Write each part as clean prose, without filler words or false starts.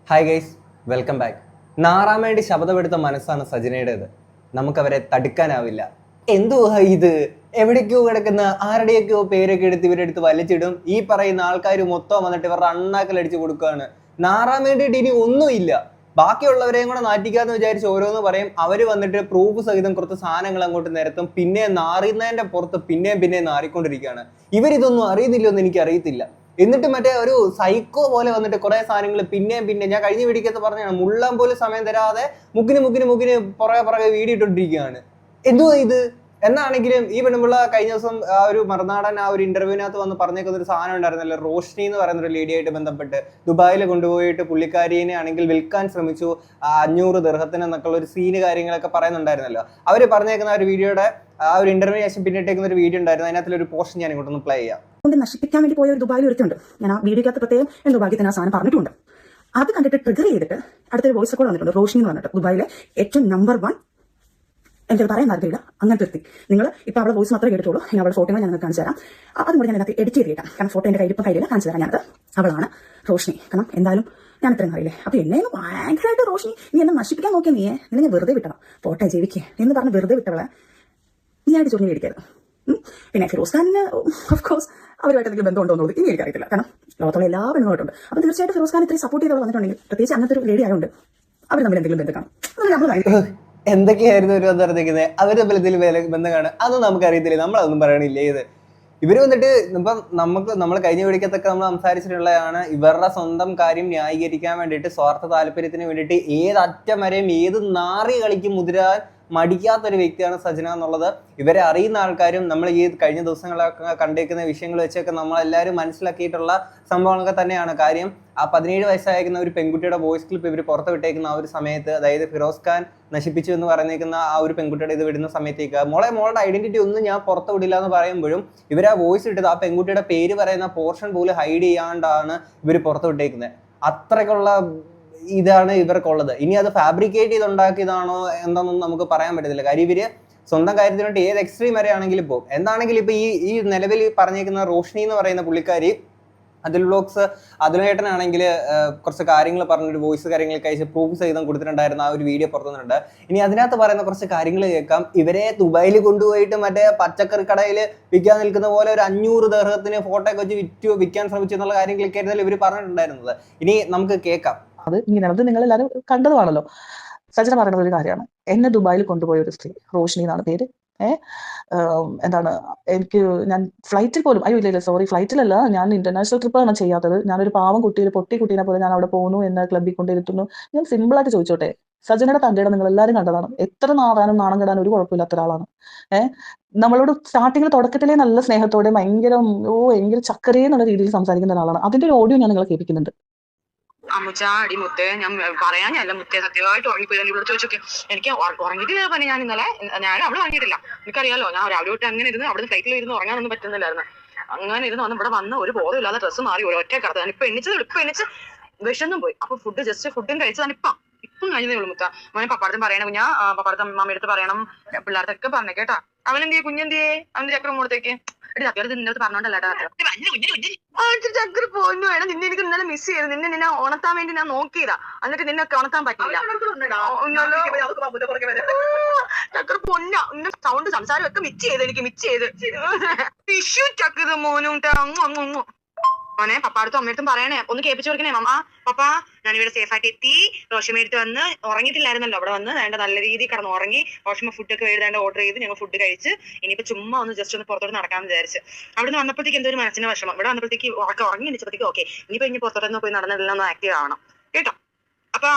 Hi guys, welcome back. നാറാൻ വേണ്ടി ശബ്ദമെടുത്ത മനസ്സാണ് സജനയുടേത്. നമുക്കവരെ തടുക്കാനാവില്ല. എന്തുവാ ഇത്? എവിടേക്കോ കിടക്കുന്ന ആരുടെയൊക്കെയോ പേരൊക്കെ എടുത്ത് ഇവരെടുത്ത് വലിച്ചിടും. ഈ പറയുന്ന ആൾക്കാർ മൊത്തം വന്നിട്ട് ഇവരുടെ അണ്ണാക്കലടിച്ച് കൊടുക്കുകയാണ്. നാറാൻ വേണ്ടിയിട്ട് ഇനി ഒന്നുമില്ല. ബാക്കിയുള്ളവരെയും കൂടെ നാറ്റിക്കാന്ന് വിചാരിച്ച് ഓരോന്ന് പറയും. അവർ വന്നിട്ട് പ്രൂഫ് സഹിതം കുറച്ച് സാധനങ്ങൾ അങ്ങോട്ട് നിരത്തും. പിന്നെ നാറുന്നതിൻ്റെ പുറത്ത് പിന്നെയും നാറിക്കൊണ്ടിരിക്കുകയാണ്. ഇവരിതൊന്നും അറിയുന്നില്ലെന്ന് എനിക്ക് അറിയത്തില്ല. എന്നിട്ട് മറ്റേ ഒരു സൈക്കോ പോലെ വന്നിട്ട് കുറെ സാധനങ്ങൾ പിന്നെ ഞാൻ കഴിഞ്ഞ വീഡിയോക്കകത്ത് പറഞ്ഞാണ്, മുള്ളാൻ പോലും സമയം തരാതെ മുക്കിന് പുറകെ വീഡിയോ ഇട്ടോണ്ടിരിക്കുകയാണ്. എന്തുവാ ഇത്? എന്നാണെങ്കിലും ഈ പെണ്ണുമ്പിള്ള കഴിഞ്ഞ ദിവസം ആ ഒരു മറുനാടൻ ആ ഒരു ഇന്റർവ്യൂവിനകത്ത് വന്ന് പറഞ്ഞേക്കുന്ന ഒരു സാധനം ഉണ്ടായിരുന്നല്ലോ, റോഷ്നി എന്ന് പറയുന്ന ഒരു ലേഡിയായിട്ട് ബന്ധപ്പെട്ട് ദുബായിൽ കൊണ്ടുപോയിട്ട് പുള്ളിക്കാരിനെ ആണെങ്കിൽ വിൽക്കാൻ ശ്രമിച്ചു 500 ദിർഹത്തിന് എന്നൊക്കെ ഒരു സീന് കാര്യങ്ങളൊക്കെ പറയുന്നുണ്ടായിരുന്നല്ലോ. അവർ പറഞ്ഞേക്കുന്ന ഒരു വീഡിയോയുടെ ആ ഒരു ഇന്റർവ്യൂ ശേഷം പിന്നിട്ടേക്കുന്ന ഒരു വീഡിയോ ഉണ്ടായിരുന്നു. അതിനകത്തൊരു പോർഷൻ ഞാൻ ഇങ്ങോട്ടൊന്ന് പ്ലേ ചെയ്യാം. നശിപ്പിക്കാൻ വേണ്ടി പോയ ഒരു ദുബായിൽ ഒരുത്തുണ്ട്. ഞാൻ ആ വീഡിയോക്കകത്ത് പ്രത്യേകം എന്തോ ഭാഗ്യത്തിന് ആ സാധനം പറഞ്ഞിട്ടുണ്ട്. അത് കണ്ടിട്ട് ട്രിഗർ ചെയ്തിട്ട് അടുത്തൊരു വോയിസ് റെക്കോർഡ് വന്നിട്ടുണ്ട്. റോഷ്നി എന്ന് പറഞ്ഞിട്ട് ദുബായിലെ ഏറ്റവും നമ്പർ 1 എന്റെ പറയാൻ താല്പര്യമില്ല, അങ്ങനത്തെ വ്യക്തി. നിങ്ങൾ ഇപ്പൊ അവളെ വോയിസ് മാത്രമേ കേട്ടിട്ടുള്ളൂ. ഇനി അവളുടെ ഫോട്ടോ ഞാൻ നിങ്ങൾക്ക് കാണിച്ചു തരാം. അതും കൂടി ഞാൻ അതിനകത്ത് എഡിറ്റ് ചെയ്തിട്ടാം. കാരണം ഫോട്ടോ എന്റെ കയ്യിൽ കാണിച്ചു തരാം. ഞാനത് അവളാണ് റോഷ്നി. കാരണം എന്തായാലും ഞാൻ ഇത്രയും അറിയില്ലേ. അപ്പൊ എന്നെ ഭയങ്കരമായിട്ട് റോഷ്നി നീ എന്നെ നശിപ്പിക്കാൻ നോക്കിയാൽ നിന്നെ ഞാൻ വെറുതെ വിട്ടണം. ഫോട്ടോ ജീവിക്കേ എന്ന് പറഞ്ഞ് വെറുതെ വിട്ടവളെ നീ ആയിട്ട് ചൊറിഞ്ഞ് മേടിക്കരുത്. പിന്നെ ഫിറോസ് ഖാനിന് ഓഫ്കോഴ്സ് അവരുമായിട്ട് എന്തെങ്കിലും ബന്ധമുണ്ടോ എന്നുള്ളത് ഇനി എനിക്കറിയത്തില്ല. കാരണം ലോകത്തുള്ള എല്ലാ പെണ്ണുമായിട്ടുണ്ട്. അപ്പം തീർച്ചയായിട്ടും ഫിറോസ് ഖാൻ ഇത്രയും സപ്പോർട്ട് ചെയ്തവൾ വന്നിട്ടുണ്ടെങ്കിൽ, പ്രത്യേകിച്ച് അങ്ങനത്തെ ഒരു ലേഡി ആയതുകൊണ്ട് അവർ തമ്മിൽ എന്തെങ്കിലും ബന്ധം കാണും. അത് നമ്മൾ എന്തൊക്കെയായിരുന്നു ഇവർ വന്നിറങ്ങിക്കുന്നത്? അവർ തമ്മിൽ എന്തെങ്കിലും ബന്ധം കാണും, അതൊന്നും നമുക്കറിയത്തില്ലേ. നമ്മളതൊന്നും പറയണില്ലേ. ഇത് ഇവര് വന്നിട്ട് ഇപ്പം നമ്മൾ കഴിഞ്ഞ വീടിക്കത്തൊക്കെ നമ്മൾ സംസാരിച്ചിട്ടുള്ളതാണ്. ഇവരുടെ സ്വന്തം കാര്യം ന്യായീകരിക്കാൻ വേണ്ടിയിട്ട്, സ്വാർത്ഥ താല്പര്യത്തിന് വേണ്ടിയിട്ട് ഏതറ്റം വരെയും ഏത് നാറി കളിക്കും മുതിരാൻ മടിക്കാത്തൊരു വ്യക്തിയാണ് സജന എന്നുള്ളത് ഇവരെ അറിയുന്ന ആൾക്കാരും നമ്മൾ ഈ കഴിഞ്ഞ ദിവസങ്ങളൊക്കെ കണ്ടേക്കുന്ന വിഷയങ്ങൾ വെച്ചൊക്കെ നമ്മളെല്ലാവരും മനസ്സിലാക്കിയിട്ടുള്ള സംഭവങ്ങളൊക്കെ തന്നെയാണ്. കാര്യം ആ 17 വയസ്സായിരിക്കുന്ന ഒരു പെൺകുട്ടിയുടെ വോയിസ് ക്ലിപ്പ് ഇവർ പുറത്ത് വിട്ടേക്കുന്ന ആ ഒരു സമയത്ത്, അതായത് ഫിറോസ് ഖാൻ നശിപ്പിച്ചു എന്ന് പറഞ്ഞേക്കുന്ന ആ ഒരു പെൺകുട്ടിയുടെ ഇത് വിടുന്ന സമയത്തേക്ക് മോളുടെ ഐഡന്റിറ്റി ഒന്നും ഞാൻ പുറത്ത് വിടില്ല എന്ന് പറയുമ്പോഴും ഇവർ ആ വോയിസ് ഇട്ടത് ആ പെൺകുട്ടിയുടെ പേര് പറയുന്ന പോർഷൻ പോലും ഹൈഡ് ചെയ്യാണ്ടാണ് ഇവർ പുറത്ത് വിട്ടേക്കുന്നത്. അത്രയ്ക്കുള്ള ഇതാണ് ഇവർക്കുള്ളത്. ഇനി അത് ഫാബ്രിക്കേറ്റ് ചെയ്തുണ്ടാക്കിയതാണോ എന്താണെന്നൊന്നും നമുക്ക് പറയാൻ പറ്റത്തില്ല. കാര്യം ഇവര് സ്വന്തം കാര്യത്തിനായിട്ട് ഏത് എക്സ്ട്രീം വരെ ആണെങ്കിലും പോകും. എന്താണെങ്കിലും ഇപ്പൊ ഈ നിലവിൽ പറഞ്ഞേക്കുന്ന റോഷ്നി എന്ന് പറയുന്ന പുള്ളിക്കാരി അതിൽ വ്ലോഗ്സ് അതിലേട്ടനാണെങ്കിൽ കുറച്ച് കാര്യങ്ങൾ പറഞ്ഞൊരു വോയിസ് കാര്യങ്ങളൊക്കെ അയച്ച് പ്രൂഫ് സഹിതം കൊടുത്തിട്ടുണ്ടായിരുന്ന ആ ഒരു വീഡിയോ പുറത്തുനിന്നുണ്ട്. ഇനി അതിനകത്ത് പറയുന്ന കുറച്ച് കാര്യങ്ങൾ കേൾക്കാം. ഇവരെ ദുബായിൽ കൊണ്ടുപോയിട്ട് മറ്റേ പച്ചക്കറി കടയിൽ വിൽക്കാൻ നിൽക്കുന്ന പോലെ ഒരു 500 ദിർഹത്തിന് ഫോട്ടോ ഒക്കെ വെച്ച് വിൽക്കാൻ ശ്രമിച്ചു എന്നുള്ള കാര്യങ്ങളൊക്കെ ആയിരുന്നല്ലോ ഇവർ പറഞ്ഞിട്ടുണ്ടായിരുന്നത്. ഇനി നമുക്ക് കേൾക്കാം. അത് ഇങ്ങനെയാണത് നിങ്ങൾ എല്ലാവരും കണ്ടതുമാണല്ലോ. സജന പറയുന്ന ഒരു കാര്യമാണ്, എന്നെ ദുബായിൽ കൊണ്ടുപോയ ഒരു സ്ത്രീ, റോഷ്നി എന്നാണ് പേര്. എന്താണ് ഞാൻ ഫ്ലൈറ്റിൽ പോലും ഫ്ലൈറ്റിലല്ല, ഞാൻ ഇന്റർനാഷണൽ ട്രിപ്പാണ് ചെയ്യാത്തത്. ഞാനൊരു പാവം പൊട്ടി കുട്ടീനെ പോലെ ഞാൻ അവിടെ പോകുന്നു, എന്നെ ക്ലബ്ബിൽ കൊണ്ടിരുത്തുന്നു. ഞാൻ സിമ്പിളായിട്ട് ചോദിച്ചോട്ടെ, സജനയുടെ തന്റെ ഇടം നിങ്ങൾ എല്ലാവരും കണ്ടതാണ്. എത്ര നാറാനും നാണം കെടാനും ഒരു കുഴപ്പമില്ലാത്ത ഒരാളാണ്. നമ്മളോട് സ്റ്റാർട്ടിങ്ങിൽ തുടക്കത്തിലേ നല്ല സ്നേഹത്തോടെ ഭയങ്കര ചക്കരേ എന്നുള്ള രീതിയിൽ സംസാരിക്കുന്ന ഒരാളാണ്. അതിന്റെ ഒരു ഓഡിയോ ഞാൻ നിങ്ങളെ കേൾപ്പിക്കുന്നുണ്ട്. അമ്മുച്ച അടി മുത്തേ, ഞാൻ പറയാനല്ല മുത്തേ, സത്യമായിട്ട് ഉറങ്ങിപ്പോയി. ഇവിടെ ചോദിച്ചോക്കെ എനിക്ക് ഉറങ്ങിയിട്ടില്ല. പറഞ്ഞ ഞാൻ ഇന്നലെ അവിടെ ഉറങ്ങിയിട്ടില്ല. എനിക്കറിയാലോ, ഞാൻ രാവിലെ തൊട്ട് അങ്ങനെ ഇരുന്ന് അവിടെ ഫ്ലൈറ്റിൽ ഇരുന്ന് ഉറങ്ങാനൊന്നും പറ്റുന്നില്ലായിരുന്നു. അങ്ങനെ ഇരുന്ന് വന്ന് ഇവിടെ വന്ന് ഒരു ബോധമില്ലാതെ ഡ്രസ്സ് മാറി ഒറ്റ കടത്ത്. ഞാൻ ഇപ്പൊ എണ്ണിച്ച് വിഷന്നും പോയി. അപ്പൊ ഫുഡും കഴിച്ചതാണ് ഇപ്പം കഴിഞ്ഞതേ ഉള്ളൂ മുത്ത. മോനെ പപ്പാടത്തും പറയണം, ഞാൻ പപ്പാടത്തെ അമ്മയുടെ പറയണം, പിള്ളേർക്കൊക്കെ പറഞ്ഞേ കേട്ടാ. അവനെന്തിയെ കുഞ്ഞെന്തിയെ അവന്റെ ചക്രം മൂടത്തേക്ക് ചക്കര നിന്നോട് പറഞ്ഞോണ്ടല്ലേട്ടാ. ചക്കര പോന്നു വേണം. നിന്നെ എനിക്ക് ഇന്നലെ മിസ് ചെയ്തു. നിന്നെ ഉണർത്താൻ വേണ്ടി ഞാൻ നോക്കിയതാ. എന്നിട്ട് നിന്നൊക്കെ ഉണർത്താൻ പറ്റില്ല. ചക്കര പൊന്ന നിന്റെ സൗണ്ട് സംസാരം ഒക്കെ മിച്ച് ചെയ്ത് ടിഷ്യൂ ചക്കര മോനും മോനെ പപ്പാടത്തും അമ്മയടുത്തും പറയണേ, ഒന്ന് കേൾപ്പിച്ചു കൊടുക്കണേ. അമ്മ പപ്പ ഞാനിവിടെ സേഫ് ആയിട്ട് എത്തി. റോഷിമടുത്ത് വന്ന് ഉറങ്ങിയിട്ടില്ലായിരുന്നല്ലോ, അവിടെ വന്ന് വേണ്ട നല്ല രീതിയിൽ കിടന്ന് ഉറങ്ങി. റോഷിമ ഫുഡൊക്കെ എഴുതാണ്ട് ഓർഡർ ചെയ്ത് ഞങ്ങൾ ഫുഡ് കഴിച്ച് ഇനിയിപ്പോ ചുമ്മാ ഒന്ന് ജസ്റ്റ് ഒന്ന് പുറത്തോട്ട് നടക്കാമെന്ന് വിചാരിച്ച്. അവിടെ നിന്ന് വന്നപ്പോഴത്തേക്ക് എന്തോ ഒരു മനസ്സിന് വിഷമം. ഇവിടെ വന്നപ്പോഴത്തേക്ക് ഉറങ്ങി എണിച്ചപ്പോഴത്തേക്ക് ഓക്കെ, ഇനിയിപ്പോ ഇനി പുറത്തോട്ടൊന്ന് പോയി നടന്നെല്ലാം ഒന്ന് ആക്റ്റീവ് ആവണം കേട്ടോ. അപ്പൊ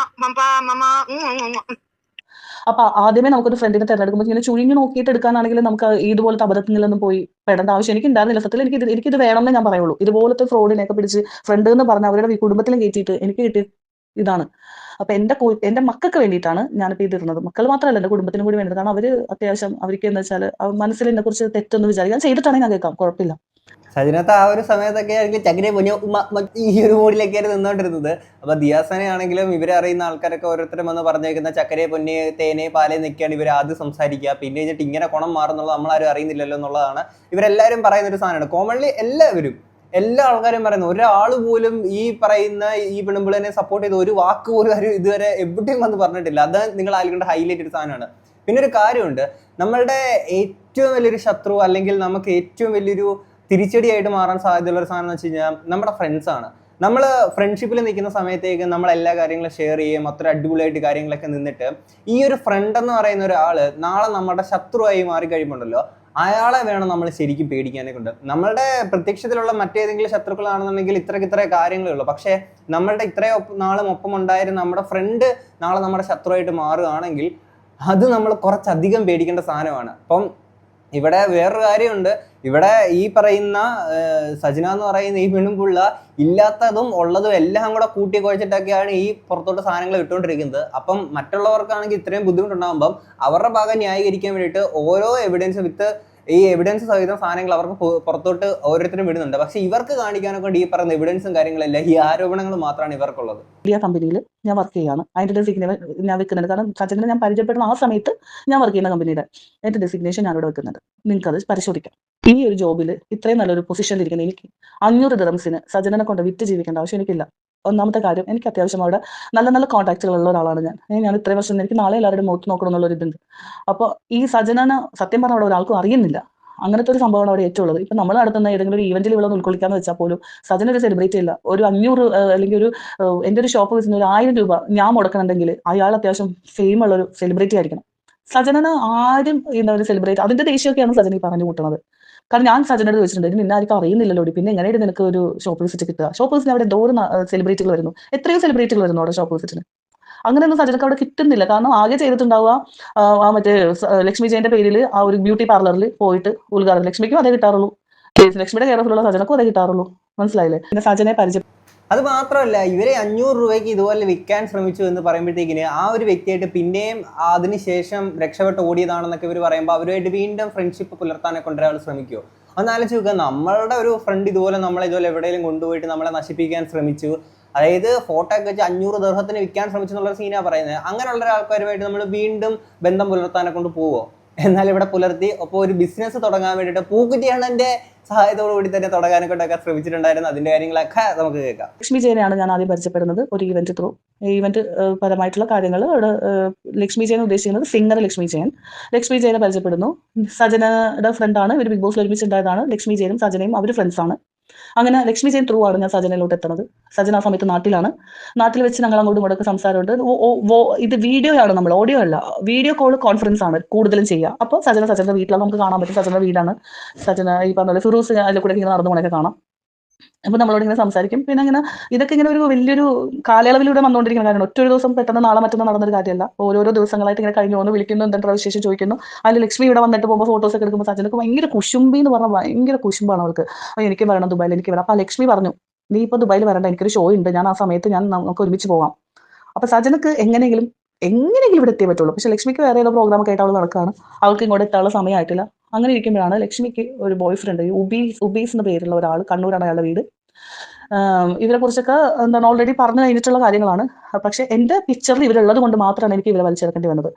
അപ്പൊ ആദ്യമേ നമുക്കൊരു ഫ്രണ്ടിനെ തിരഞ്ഞെടുക്കുമ്പോൾ ഇങ്ങനെ ചുഴിഞ്ഞു നോക്കിയിട്ട് എടുക്കാനാണെങ്കിലും നമുക്ക് ഇതുപോലത്തെ അബദ്ധത്തിലൊന്നും പോയി പെടേണ്ട ആവശ്യം എനിക്ക് ഉണ്ടായിരുന്നില്ല. സത്യത്തിൽ എനിക്കിത് വേണമെന്നേ ഞാൻ പറയുള്ളൂ. ഇതുപോലത്തെ ഫ്രോഡിനെയൊക്കെ പിടിച്ച് ഫ്രണ്ട് എന്ന് പറഞ്ഞ അവരുടെ കുടുംബത്തിലും കയറ്റിയിട്ട് എനിക്ക് കിട്ടിയ ഇതാണ്. അപ്പൊ എന്റെ മക്കൾക്ക് വേണ്ടിയിട്ടാണ് ഞാനിപ്പോ ഇതിരുന്നത്. മക്കൾ മാത്രമല്ല, എന്റെ കുടുംബത്തിനും കൂടി വേണ്ടത്. കാരണം അവര് അത്യാവശ്യം അവർക്ക് എന്താ വെച്ചാൽ മനസ്സിൽ എന്നെ കുറിച്ച് തെറ്റൊന്നും വിചാരിക്കാൻ ചെയ്തിട്ടാണെങ്കിൽ ഞാൻ കേൾക്കാം, കുഴപ്പമില്ല. സജനത്ത് ആ ഒരു സമയത്തൊക്കെ ആണെങ്കിൽ ചകിരെ പൊഞ്ഞ ഈ ഒരു മൂഡിലൊക്കെയാണ് നിന്നോണ്ടിരുന്നത്. അപ്പൊ ദിയാസനെ ആണെങ്കിലും ഇവരെ അറിയുന്ന ആൾക്കാരൊക്കെ ഓരോരുത്തരും വന്ന് പറഞ്ഞേക്കുന്ന ചക്കരെ പൊന്നെ തേനെ പാലേ നിൽക്കുകയാണ് ഇവർ ആദ്യം സംസാരിക്കുക. പിന്നെ കഴിഞ്ഞിട്ട് ഇങ്ങനെ കുണം മാറുന്നുള്ളത് നമ്മളാരും അറിയുന്നില്ലല്ലോ എന്നുള്ളതാണ് ഇവരെല്ലാവരും പറയുന്ന ഒരു സാധനമാണ്. കോമൺലി എല്ലാവരും എല്ലാ ആൾക്കാരും പറയുന്നു. ഒരാൾ പോലും ഈ പറയുന്ന ഈ പെണ്ണുമ്പിളിനെ സപ്പോർട്ട് ചെയ്ത് ഒരു വാക്ക് പോലും ആരും ഇതുവരെ എവിടെയും വന്ന് പറഞ്ഞിട്ടില്ല. അത് നിങ്ങൾ ആലോചിക്കേണ്ട ഹൈലൈറ്റ് ഒരു സാധനമാണ്. പിന്നെ ഒരു കാര്യമുണ്ട്, നമ്മളുടെ ഏറ്റവും വലിയൊരു ശത്രു അല്ലെങ്കിൽ നമുക്ക് ഏറ്റവും വലിയൊരു തിരിച്ചടിയായിട്ട് മാറാൻ സാധ്യതയുള്ള ഒരു സാധനം എന്ന് വെച്ച് കഴിഞ്ഞാൽ നമ്മുടെ ഫ്രണ്ട്സാണ്. നമ്മൾ ഫ്രണ്ട്ഷിപ്പിൽ നിൽക്കുന്ന സമയത്തേക്ക് നമ്മൾ എല്ലാ കാര്യങ്ങളും ഷെയർ ചെയ്യും, അത്ര അടിപൊളിയായിട്ട് കാര്യങ്ങളൊക്കെ നിന്നിട്ട് ഈ ഒരു ഫ്രണ്ട് എന്ന് പറയുന്ന ഒരാൾ നാളെ നമ്മുടെ ശത്രുവായി മാറിക്കഴിയുമ്പോണ്ടല്ലോ, അയാളെ വേണം നമ്മൾ ശരിക്കും പേടിക്കാനൊക്കെ ഉണ്ട്. നമ്മളുടെ പ്രത്യക്ഷത്തിലുള്ള മറ്റേതെങ്കിലും ശത്രുക്കളാണെന്നുണ്ടെങ്കിൽ ഇത്ര കാര്യങ്ങളേ ഉള്ളൂ. പക്ഷേ നമ്മളുടെ ഇത്രയും നാളും ഒപ്പം ഉണ്ടായിരുന്ന നമ്മുടെ ഫ്രണ്ട് നാളെ നമ്മുടെ ശത്രുവായിട്ട് മാറുകയാണെങ്കിൽ അത് നമ്മൾ കുറച്ചധികം പേടിക്കേണ്ട സാധനമാണ്. അപ്പം ഇവിടെ വേറൊരു കാര്യമുണ്ട്. ഇവിടെ ഈ പറയുന്ന സജന എന്ന് പറയുന്ന ഈ പെണ്ണുമ്പുള്ള ഇല്ലാത്തതും ഉള്ളതും എല്ലാം കൂടെ കൂട്ടി കുഴച്ചിട്ടൊക്കെയാണ് ഈ പുറത്തോട്ട് സാധനങ്ങൾ ഇട്ടുകൊണ്ടിരിക്കുന്നത്. അപ്പം മറ്റുള്ളവർക്കാണെങ്കിൽ ഇത്രയും ബുദ്ധിമുട്ടുണ്ടാകുമ്പം അവരുടെ ഭാഗം ന്യായീകരിക്കാൻ വേണ്ടിയിട്ട് ഓരോ എവിഡൻസ് വിത്ത് ഈ എവിഡൻസ് സഹിതം സാധനങ്ങൾ അവർക്ക് പുറത്തോട്ട് ഓരോരുത്തരും വിടുന്നുണ്ട്. പക്ഷെ ഇവർക്ക് കാണിക്കാനൊക്കെ ഈ പറയുന്ന എവിഡൻസും കാര്യങ്ങളല്ല, ഈ ആരോപണങ്ങൾ മാത്രമാണ് ഇവർക്കുള്ളത്. ഇന്ത്യ കമ്പനിയിൽ ഞാൻ വർക്ക് ചെയ്യാണ്. അതിന്റെ ഡെസിഗ്നേഷൻ ഞാൻ വെക്കുന്നുണ്ട്. കാരണം സജനെ ഞാൻ പരിചയപ്പെടുന്ന ആ സമയത്ത് ഞാൻ വർക്ക് ചെയ്യുന്ന കമ്പനിയുടെ എന്റെ ഡെസിഗ്നേഷൻ ഞാനിവിടെ വെക്കുന്നുണ്ട്. നിങ്ങൾക്ക് അത് പരിശോധിക്കാം. ഈ ഒരു ജോബിൽ ഇത്രയും നല്ലൊരു പൊസിഷനിൽ ഇരിക്കുന്ന എനിക്ക് 500 ദിറംസിന് സജനെ കൊണ്ട് വിറ്റ് ജീവിക്കേണ്ട ആവശ്യം എനിക്കില്ല. ഒന്നാമത്തെ കാര്യം, എനിക്ക് അത്യാവശ്യം അവിടെ നല്ല കോൺടാക്റ്റുകൾ ഉള്ള ഒരാളാണ് ഞാൻ ഇത്രയും വർഷം എനിക്ക് നാളെ എല്ലാവരുടെ മുഖത്ത് നോക്കണം എന്നുള്ളൊരു ഇതുണ്ട്. അപ്പോൾ ഈ സജനനെ സത്യം പറഞ്ഞാൽ അവിടെ ഒരാൾക്കും അറിയുന്നില്ല. അങ്ങനത്തെ ഒരു സംഭവമാണ് അവിടെ ഏറ്റവും ഉള്ളത്. ഇപ്പൊ നമ്മൾ നടത്തുന്ന ഏതെങ്കിലും ഒരു ഈവന്റിൽ ഇവിടെ ഉൾക്കൊള്ളിക്കാന്ന് വെച്ചാൽ പോലും സജന ഒരു സെലിബ്രിറ്റി ഇല്ല. ഒരു 500 അല്ലെങ്കിൽ ഒരു എന്റെ ഒരു ഷോപ്പ് വെച്ചിട്ട് ഒരു 1000 രൂപ ഞാൻ മുടക്കണമെങ്കിൽ അയാൾ അത്യാവശ്യം ഫെയിം ഉള്ള ഒരു സെലിബ്രിറ്റി ആയിരിക്കണം. സജനന് ആരും എന്താ ഒരു സെലിബ്രിറ്റി അതിന്റെ ദേഷ്യമൊക്കെയാണ് സജന ഈ പറഞ്ഞു കൂട്ടുന്നത്. കാരണം ഞാൻ സജനോട് ചോദിച്ചിട്ടുണ്ട്, നിന്നെ ആർക്കും അറിയുന്നില്ലല്ലോ, പിന്നെ എങ്ങനെയാണ് നിനക്ക് ഒരു ഷോപ്പ് വിസിറ്റ് കിട്ടുക? ഷോപ്പ് വിസിറ്റ് അവിടെ എന്തോരം സെലിബ്രിറ്റികൾ വരുന്നു, എത്രയോ സെലിബ്രിറ്റികൾ വരുന്നു അവിടെ ഷോപ്പ് വിസിറ്റിന്. അങ്ങനെയൊന്നും സജനക്ക് അവിടെ കിട്ടുന്നില്ല. കാരണം ആകെ ചെയ്തിട്ടുണ്ടാവുക ആ മറ്റേ ലക്ഷ്മി ജയന്റെ പേരിൽ ആ ഒരു ബ്യൂട്ടി പാർലറിൽ പോയിട്ട് ഉദ്ഘാടനം. ലക്ഷ്മിക്കും അതേ കിട്ടാറുള്ളൂ, ലക്ഷ്മിയുടെ കെയർ ഓഫിലുള്ള സജനക്കും അതേ കിട്ടാറുള്ളൂ. മനസ്സിലായില്ലേ? പിന്നെ സജനെ പരിചയം. അത് മാത്രമല്ല, ഇവരെ 500 രൂപയ്ക്ക് ഇതുപോലെ വിൽക്കാൻ ശ്രമിച്ചു എന്ന് പറയുമ്പോഴത്തേക്കിന് ആ ഒരു വ്യക്തിയായിട്ട് പിന്നെയും അതിനുശേഷം രക്ഷപ്പെട്ട് ഓടിയതാണെന്നൊക്കെ ഇവർ പറയുമ്പോൾ അവരുമായിട്ട് വീണ്ടും ഫ്രണ്ട്ഷിപ്പ് പുലർത്താനെ കൊണ്ടൊരാൾ ശ്രമിക്കുമോ? ഒന്നാലോചിച്ച് നോക്കുക. നമ്മളുടെ ഒരു ഫ്രണ്ട് ഇതുപോലെ നമ്മളെ ഇതുപോലെ എവിടെയെങ്കിലും കൊണ്ടുപോയിട്ട് നമ്മളെ നശിപ്പിക്കാൻ ശ്രമിച്ചു, അതായത് ഫോട്ടോ ഒക്കെ വെച്ച് 500 ദിർഹത്തിന് വിൽക്കാൻ ശ്രമിച്ചു എന്നുള്ള സീനാണ് പറയുന്നത്. അങ്ങനെയുള്ള ഒരാൾക്കാരുമായിട്ട് നമ്മൾ വീണ്ടും ബന്ധം പുലർത്താനെ കൊണ്ട് പോവോ? എന്നാൽ ഇവിടെ പുലർത്തി. അപ്പോൾ ഒരു ബിസിനസ് തുടങ്ങാൻ വേണ്ടിയിട്ട് പൂക്കുറ്റിയണ്ണന്റെ സഹായത്തോടു കൂടി തന്നെ തുടങ്ങാനൊക്കെ ശ്രമിച്ചിട്ടുണ്ടായിരുന്നു. അതിന്റെ കാര്യങ്ങളൊക്കെ നമുക്ക് കേൾക്കാം. ലക്ഷ്മി ജയനെയാണ് ഞാൻ ആദ്യം പരിചയപ്പെടുന്നത് ഒരു ഈവന്റ് ത്രൂ. ഈവന്റ് പരമായിട്ടുള്ള കാര്യങ്ങൾ അവിടെ ലക്ഷ്മി ജയൻ ഉദ്ദേശിക്കുന്നത് സിംഗർ ലക്ഷ്മി ജയനെ പരിചയപ്പെടുന്നു. സജനയുടെ ഫ്രണ്ടാണ്. ഇവർ ബിഗ് ബോസിൽ ഒരുമിച്ചുണ്ടായതാണ്. ലക്ഷ്മി ജയനും സജനയും അവർ ഫ്രണ്ട്സാണ്. അങ്ങനെ ലക്ഷ്മി ജയൻ ത്രൂ ആണ് ഞാൻ സജനയിലോട്ട് എത്തുന്നത്. സജന ആ സമയത്ത് നാട്ടിലാണ്. നാട്ടിൽ വെച്ച് ഞങ്ങൾ അങ്ങോട്ടും ഇങ്ങോട്ടൊക്കെ സംസാരമുണ്ട്. ഇത് വീഡിയോ ആണ്, നമ്മൾ ഓഡിയോ അല്ല, വീഡിയോ കോൾ കോൺഫറൻസ് ആണ് കൂടുതലും ചെയ്യുക. അപ്പോൾ സജനയുടെ വീട്ടിലാണ് നമുക്ക് കാണാൻ പറ്റും. സജനയുടെ വീടാണ്. സജന ഈ പറഞ്ഞ ഫിറൂസ് അതിൽ കൂടെ ഇങ്ങനെ നടന്നു പോണൊക്കെ കാണാം. അപ്പൊ നമ്മളോട് ഇങ്ങനെ സംസാരിക്കും. പിന്നെ ഇങ്ങനെ ഇതൊക്കെ ഇങ്ങനെ ഒരു വലിയൊരു കാലയളവിലൂടെ വന്നുകൊണ്ടിരിക്കുന്ന കാര്യമാണ്. ഒറ്റൊരു ദിവസം പെട്ടെന്ന് നാളെ മറ്റൊന്നും നടന്നൊരു കാര്യമല്ല. ഓരോരോ ദിവസങ്ങളായിട്ട് ഇങ്ങനെ കഴിഞ്ഞു പോകുന്നു. വിളിക്കുന്നു, എന്തെങ്കിലും വിശേഷം ചോദിക്കുന്നു. അതിൽ ലക്ഷ്മി ഇവിടെ വന്നിട്ട് പോകുമ്പോൾ ഫോട്ടോസ് ഒക്കെ എടുക്കുമ്പോൾ സജനക്ക് ഭയങ്കര കുശുംബി എന്ന് പറഞ്ഞാൽ ഭയങ്കര കുശുംബാണ് അവൾക്ക്. എനിക്ക് വരണം ദുബായിൽ, എനിക്ക് വരണം. അപ്പൊ ലക്ഷ്മി പറഞ്ഞു, നീ ഇപ്പൊ ദുബായിൽ വരണ്ട, എനിക്കൊരു ഷോ ഉണ്ട്, ഞാൻ ആ സമയത്ത് നമുക്ക് ഒരുമിച്ച് പോവാം. അപ്പൊ സജനക്ക് എങ്ങനെയെങ്കിലും ഇവിടെ എത്തിയേ പറ്റുള്ളൂ. പക്ഷെ ലക്ഷ്മിക്ക് വേറെ ഏതോ പ്രോഗ്രാം ഒക്കെ ആയിട്ട് അവൾ നടക്കുകയാണ്. അവൾക്ക് ഇങ്ങോട്ട് എത്താനുള്ള സമയമായിട്ടില്ല. അങ്ങനെ ഇരിക്കുമ്പോഴാണ് ലക്ഷ്മിക്ക് ഒരു ബോയ് ഫ്രണ്ട്, ഉബീസ് എന്ന പേരുള്ള ഒരാൾ, കണ്ണൂരാണ് അയാളുടെ വീട്. ഇതിനെ കുറിച്ചൊക്കെ എന്താണ് ഓൾറെഡി പറഞ്ഞു കഴിഞ്ഞിട്ടുള്ള കാര്യങ്ങളാണ്. പക്ഷെ എന്റെ പിക്ചറിൽ ഇവരുള്ളത് കൊണ്ട് മാത്രമാണ് എനിക്ക് ഇവരെ വലിച്ചെടുക്കേണ്ടി വന്നത്.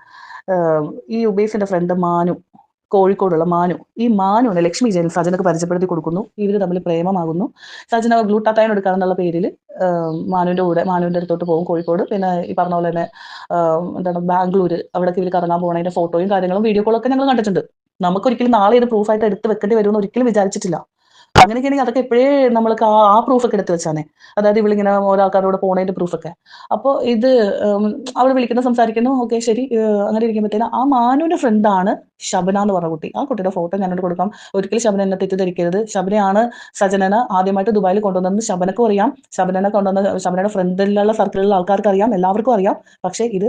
ഈ ഉബൈസിന്റെ ഫ്രണ്ട് മാനു, കോഴിക്കോടുള്ള മാനു, ഈ മാനുവിനെ ലക്ഷ്മി ജയൻ സജനക്ക് പരിചയപ്പെടുത്തി കൊടുക്കുന്നു. ഇവർ തമ്മിൽ പ്രേമമാകുന്നു. സജന ഗ്ലൂട്ടാത്തൈൻ എടുക്കാമെന്നുള്ള പേരിൽ മാനുവിന്റെ അടുത്തോട്ട് പോകും കോഴിക്കോട്. പിന്നെ ഈ പറഞ്ഞ പോലെ തന്നെ എന്താണ് ബാംഗ്ലൂര്, അവിടേക്ക് ഇവർ കറങ്ങാൻ പോകുന്നതിന്റെ ഫോട്ടോയും കാര്യങ്ങളും വീഡിയോ കോളൊക്കെ ഞങ്ങൾ കണ്ടിട്ടുണ്ട്. നമുക്കൊരിക്കലും നാളെ ഇത് പ്രൂഫായിട്ട് എടുത്ത് വെക്കേണ്ടി വരുമെന്ന് ഒരിക്കലും വിചാരിച്ചിട്ടില്ല. അങ്ങനെയൊക്കെയാണെങ്കിൽ അതൊക്കെ എപ്പോഴേ നമ്മൾക്ക് ആ പ്രൂഫൊക്കെ എടുത്ത് വെച്ചാനെ, അതായത് ഇവളിങ്ങനെ ഓരോ ആൾക്കാരോട് പോണതിന്റെ പ്രൂഫൊക്കെ. അപ്പോൾ ഇത് അവൾ വിളിക്കുന്നു, സംസാരിക്കുന്നു, ഓക്കെ ശരി. അങ്ങനെ ഇരിക്കുമ്പോഴത്തേനും ആ മാനുവിന്റെ ഫ്രണ്ടാണ് ശബന എന്ന് പറഞ്ഞ കുട്ടി. ആ കുട്ടിയുടെ ഫോട്ടോ ഞാനോട് കൊടുക്കാം. ഒരിക്കലും ശബന എന്നെ തെറ്റിദ്ധരിക്കരുത്. ശബനയാണ് സജനനെ ആദ്യമായിട്ട് ദുബായിൽ കൊണ്ടുവന്നത്. ശബനക്കും അറിയാം, ശബനയുടെ ഫ്രണ്ടിലുള്ള സർക്കിളിലുള്ള ആൾക്കാർക്ക് അറിയാം, എല്ലാവർക്കും അറിയാം. പക്ഷേ ഇത്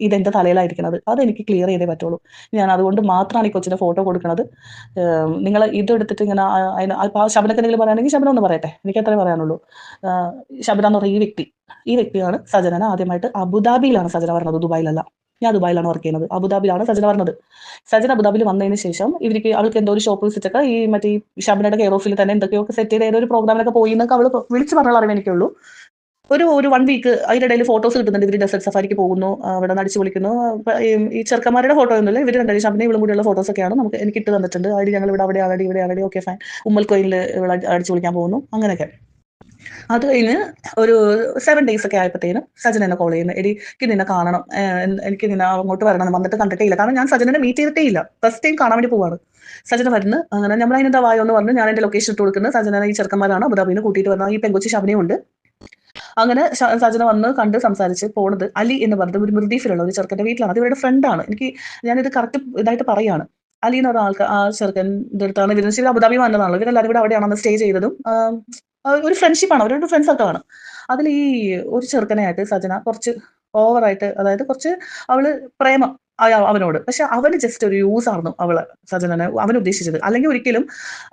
ഇതെന്റെ തലയിലായിരിക്കുന്നത്. അത് എനിക്ക് ക്ലിയർ ചെയ്തേ പറ്റുള്ളൂ. ഞാൻ അതുകൊണ്ട് മാത്രമാണ് ഈ കൊച്ചിന്റെ ഫോട്ടോ കൊടുക്കുന്നത്. നിങ്ങൾ ഇതെടുത്തിട്ട് ഇങ്ങനെ ശബനക്ക് എന്തെങ്കിലും പറയുകയാണെങ്കിൽ ശബന ഒന്ന് പറയട്ടെ, എനിക്ക് അത്രേ പറയാനുള്ളൂ. ശബന എന്ന് പറഞ്ഞ ഈ വ്യക്തിയാണ് സജന ആദ്യമായിട്ട് അബുദാബിയിലാണ് സജന പറഞ്ഞത്, ദുബായിലല്ല. ഞാൻ ദുബായിലാണ് വർക്ക് ചെയ്യുന്നത്, അബുദാബിയിലാണ് സജന പറഞ്ഞത്. സജന അബുദാബിയിൽ വന്നതിന് ശേഷം അവൾക്ക് എന്തോ ഒരു ഷോപ്പ് വിസിറ്റൊക്കെ ഈ മറ്റേ ശബനയുടെ കെയർ ഓഫിൽ തന്നെ എന്തൊക്കെയോ സെറ്റ് ചെയ്ത് ഏതൊരു പ്രോഗ്രാമിലൊക്കെ പോയി എന്നൊക്കെ അവൾ വിളിച്ച് പറഞ്ഞ അറിവ് എനിക്കുള്ളൂ. ഒരു 1 വീക്ക് അതിന്റെ ഇടയിൽ ഫോട്ടോസ് കിട്ടുന്നുണ്ട്. ഇവർ ഡെസേർട്ട് സഫാരിക്ക് പോകുന്നു, അവിടെ നിന്ന് അടിച്ചു പൊളിക്കുന്നു. ഈ ചെറുക്കന്മാരുടെ ഫോട്ടോ ഒന്നുമില്ല, ഇവർ രണ്ടുപേരും ശബനയും ഇവളും കൂടിയുള്ള ഫോട്ടോസ് ഒക്കെയാണ് എനിക്ക് ഇട്ട് തന്നിട്ടുണ്ട്. അതിൽ ഞങ്ങൾ ഇവിടെ ആൾറെഡി ഓക്കെ ഫൈൻ, ഉമ്മൽക്കോയിലിൽ ഇവിടെ അടിച്ചു പൊളിക്കാൻ പോകുന്നു, അങ്ങനെയൊക്കെ. അത് കഴിഞ്ഞ് ഒരു 7 days ഒക്കെ ആയപ്പോഴത്തേനും സജന എന്നെ കോൾ ചെയ്യുന്നു. എനിക്ക് നിന്നെ കാണണം, എനിക്ക് നിന്നെ അങ്ങോട്ട് വരണം, വന്നിട്ട് കണ്ടിട്ടേ ഇല്ല. കാരണം ഞാൻ സജനെ മീറ്റ് ചെയ്തിട്ടേ ഇല്ല, ഫസ്റ്റ് ടൈം കാണാൻ വേണ്ടി പോവാണ്. സജന വരുന്നു. അങ്ങനെ നമ്മൾ അതിനെന്താ വായോ എന്ന് പറഞ്ഞു ഞാൻ എന്റെ ലൊക്കേഷൻ ഇട്ട് കൊടുക്കുന്നത്. സജന ഈ ചെറുക്കന്മാരാണ് അബുദാബിന്ന് കൂട്ടിയിട്ട് വന്ന ഈ പെങ്കൊച്ചി ശബനയും ഉണ്ട്. അങ്ങനെ സജന വന്ന് കണ്ട് സംസാരിച്ച് പോണത് അലി എന്ന് പറഞ്ഞത് ഒരു മൃദീഫിലുള്ള ഒരു ചെറുക്കന്റെ വീട്ടിലാണ്. അത് ഇവരുടെ ഫ്രണ്ടാണ്. ഞാനിത് കറക്റ്റ് ഇതായിട്ട് പറയാണ്. അലി എന്ന് പറഞ്ഞ ആ ചെറുക്കൻ്റെ അടുത്താണ് ഇവർ അബുദാബി വന്നതാണല്ലോ. ഇവരെല്ലാവരും കൂടെ അവിടെയാണ് സ്റ്റേ ചെയ്തതും. ഒരു ഫ്രണ്ട്ഷിപ്പാണ്, അവരുടെ ഫ്രണ്ട്സ് സർക്കിളാണ്. അതിൽ ഈ ഒരു ചെറുക്കനായിട്ട് സജന കുറച്ച് ഓവറായിട്ട്, അതായത് കുറച്ച് അവള് പ്രേമം അവനോട്. പക്ഷെ അവന് ജസ്റ്റ് ഒരു യൂസ് ആയിരുന്നു സജനനെ അവൻ ഉദ്ദേശിച്ചത്. അല്ലെങ്കിൽ ഒരിക്കലും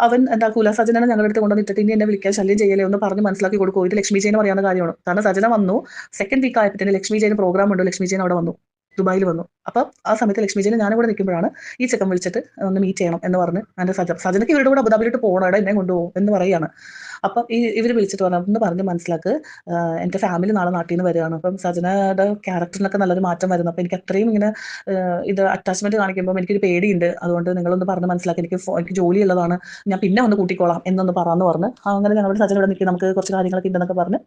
അവൻ എന്താക്കൂല, സജനനെ ഞങ്ങളുടെ അടുത്ത് കൊണ്ടുവന്നിട്ട് ഇനി എന്നെ വിളിക്കാൻ ശല്യം ചെയ്യലേ ഒന്ന് പറഞ്ഞ് മനസ്സിലാക്കി കൊടുക്കും. ഇത് ലക്ഷ്മി ജയന് പറയാവുന്ന കാര്യമാണ്. കാരണം സജന വന്നു, 2nd വീക്ക് ആയപ്പോഴത്തേന് ലക്ഷ്മി ജയന് പ്രോഗ്രാം ഉണ്ട്, ലക്ഷ്മി ജയൻ അവിടെ വന്നു, ദുബായിൽ വന്നു. അപ്പം ആ സമയത്ത് ലക്ഷ്മി ജയന് ഞാനും കൂടെ നിൽക്കുമ്പോഴാണ് ഈ ചെക്കൻ വിളിച്ചിട്ട് ഒന്ന് മീറ്റ് ചെയ്യണം എന്ന് പറഞ്ഞ് എൻ്റെ സജനക്ക് ഇവരുടെ കൂടെ അബുദാബിയിലോട്ട് പോകണം, എന്നെ കൊണ്ടുപോകും എന്ന് പറയുകയാണ്. അപ്പം ഇവർ വിളിച്ചിട്ട് പറഞ്ഞു പറഞ്ഞ് മനസ്സിലാക്ക്, എൻ്റെ ഫാമിലി നാളെ നാട്ടിൽ നിന്ന് വരികയാണ്. അപ്പം സജനയുടെ ക്യാരക്ടറിനൊക്കെ നല്ലൊരു മാറ്റം വരുന്നു. അപ്പം എനിക്ക് അത്രയും ഇങ്ങനെ ഇത് അറ്റാച്ച്മെന്റ് കാണിക്കുമ്പോൾ എനിക്കൊരു പേടിയുണ്ട്. അതുകൊണ്ട് നിങ്ങളൊന്ന് പറഞ്ഞ് മനസ്സിലാക്കി, എനിക്ക് ജോലിയുള്ളതാണ്, ഞാൻ പിന്നെ വന്ന് കൂട്ടിക്കോളാം എന്നൊന്ന് പറഞ്ഞ് അങ്ങനെ ഞങ്ങളുടെ സജന ഇവിടെ നിൽക്കി, നമുക്ക് കുറച്ച് കാര്യങ്ങളൊക്കെ ഉണ്ടെന്നൊക്കെ പറഞ്ഞ്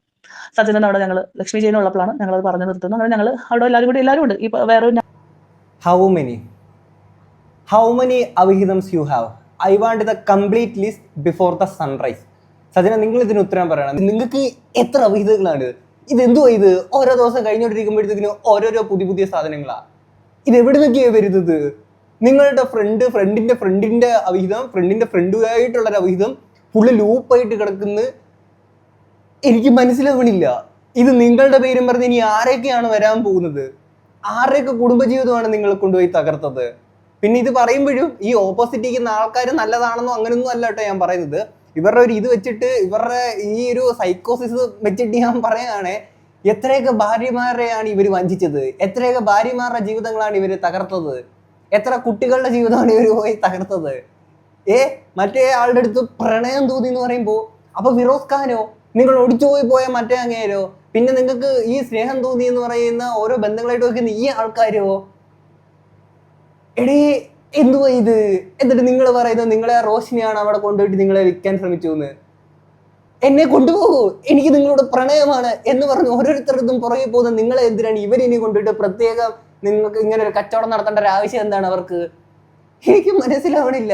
സജനൻ അവിടെ ഞങ്ങൾ ലക്ഷ്മി ജയൻ ഉള്ളപ്പോഴാണ് ഞങ്ങളത് പറഞ്ഞു നിർത്തുന്നത്. അങ്ങനെ ഞങ്ങൾ അവിടെ എല്ലാവരും ഉണ്ട്. ഈ വേറെ How many അവിഹിതംസ് you have? I want the complete list before the sunrise. Sajana, നിങ്ങൾ ഇതിന് ഉത്തരം പറയണം. നിങ്ങൾക്ക് എത്ര അവിഹിതങ്ങളാണ്? ഇതെന്തുവാ ഇത്? ഓരോ ദിവസം കഴിഞ്ഞോണ്ടിരിക്കുമ്പോഴത്തേക്കിനും ഓരോരോ പുതിയ സാധനങ്ങളാ. ഇത് എവിടെ നിന്നൊക്കെയാ വരുന്നത്? നിങ്ങളുടെ ഫ്രണ്ടിന്റെ അവിഹിതം, ഫ്രണ്ടിന്റെ ഫ്രണ്ടുമായിട്ടുള്ളൊരു അവിഹിതം ഫുള്ള് ലൂപ്പായിട്ട് കിടക്കുന്ന എനിക്ക് മനസ്സിലാവണില്ല. ഇത് നിങ്ങളുടെ പേരും പറഞ്ഞ് ഇനി ആരൊക്കെയാണ് വരാൻ പോകുന്നത്? ആരുടെയൊക്കെ കുടുംബജീവിതമാണ് നിങ്ങൾ കൊണ്ടുപോയി തകർത്തത്? പിന്നെ ഇത് പറയുമ്പോഴും ഈ ഓപ്പോസിറ്റ് ഇരിക്കുന്ന ആൾക്കാർ നല്ലതാണെന്നോ അങ്ങനെയൊന്നും അല്ല കേട്ടോ ഞാൻ പറയുന്നത്. ഇവരുടെ ഒരു ഇത് വെച്ചിട്ട്, ഇവരുടെ ഈ ഒരു സൈക്കോസിസ് വെച്ചിട്ട് ഞാൻ പറയുകയാണെ, എത്രയൊക്കെ ഭാര്യമാരെയാണ് ഇവർ വഞ്ചിച്ചത്, എത്രയൊക്കെ ഭാര്യമാരുടെ ജീവിതങ്ങളാണ് ഇവർ തകർത്തത്, എത്ര കുട്ടികളുടെ ജീവിതമാണ് ഇവർ പോയി തകർത്തത്. മറ്റേ ആളുടെ അടുത്ത് പ്രണയം തോന്നി എന്ന് പറയുമ്പോൾ അപ്പൊ ഫിറോസ് ഖാനോ, നിങ്ങൾ ഒടിച്ചുപോയി പോയ മറ്റേ അങ്ങേരോ, പിന്നെ നിങ്ങൾക്ക് ഈ സ്നേഹം തോന്നി എന്ന് പറയുന്ന ഓരോ ബന്ധങ്ങളായിട്ട് വെക്കുന്ന ഈ ആൾക്കാരോ? എടേ, എന്തുവാ ഇത്? എന്നിട്ട് നിങ്ങൾ പറയുന്നത് നിങ്ങളെ റോഷിനിയാണ് അവിടെ കൊണ്ടുപോയിട്ട് നിങ്ങളെ വിൽക്കാൻ ശ്രമിച്ചു എന്ന്. എന്നെ കൊണ്ടുപോകൂ, എനിക്ക് നിങ്ങളോട് പ്രണയമാണ് എന്ന് പറഞ്ഞ് ഓരോരുത്തർക്കും പുറകെ പോകുന്ന നിങ്ങളെ എന്തിനാണ് ഇവരിനി കൊണ്ടുപോയിട്ട് പ്രത്യേകം നിങ്ങൾക്ക് ഇങ്ങനെ ഒരു കച്ചവടം നടത്തേണ്ട ഒരു ആവശ്യം എന്താണ് അവർക്ക്? എനിക്ക് മനസ്സിലാവണില്ല.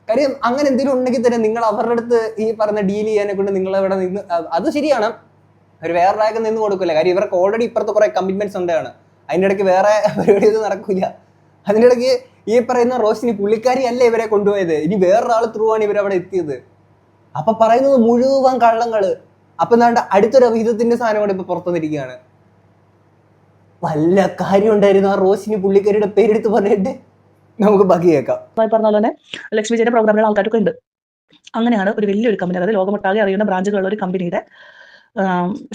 കാര്യം അങ്ങനെ എന്തെങ്കിലും ഉണ്ടെങ്കിൽ തന്നെ നിങ്ങൾ അവരുടെ അടുത്ത് ഈ പറഞ്ഞ ഡീൽ ചെയ്യാനെ കൊണ്ട് നിങ്ങളവിടെ നിന്ന്, അത് ശരിയാണ്, അവർ വേറൊരാൾക്ക് നിന്ന് കൊടുക്കില്ല. കാര്യം ഇവർക്ക് ഓൾറെഡി ഇപ്പുറത്ത് കുറെ കമ്മിറ്റ്മെന്റ്സ് ഉണ്ടാണ്. അതിൻ്റെ ഇടയ്ക്ക് വേറെ പരിപാടി ഒന്നും നടക്കില്ല. അതിൻ്റെ ഇടയ്ക്ക് ഈ പറയുന്ന റോഷിനി പുള്ളിക്കാരി അല്ല ഇവരെ കൊണ്ടുപോയത്, ഇനി വേറൊരാൾ ത്രൂ ആണ് ഇവരവിടെ എത്തിയത്. അപ്പൊ പറയുന്നത് മുഴുവൻ കള്ളങ്ങള്. അപ്പൊ എന്താണ്ട് അടുത്തൊരു അവിഹിതത്തിന്റെ സാധനം കൂടെ ഇപ്പൊ പുറത്തുനിന്നിരിക്കുകയാണ്. വല്ല കാര്യം ഉണ്ടായിരുന്നു ആ റോഷിനി പുള്ളിക്കാരിയുടെ പേരെടുത്ത് പറഞ്ഞിട്ട് നമുക്ക് ബാക്കി കേൾക്കാം. പറഞ്ഞ പോലെ തന്നെ ലക്ഷ്മി ജയന്റെ പ്രോഗ്രാമിലുള്ള ആൾക്കാരൊക്കെ ഉണ്ട്. അങ്ങനെയാണ് ഒരു വലിയൊരു കമ്പനി, അതായത് ലോകമൊട്ടാകെ അറിയുന്ന ബ്രാഞ്ചുകളുള്ള ഒരു കമ്പനിയുടെ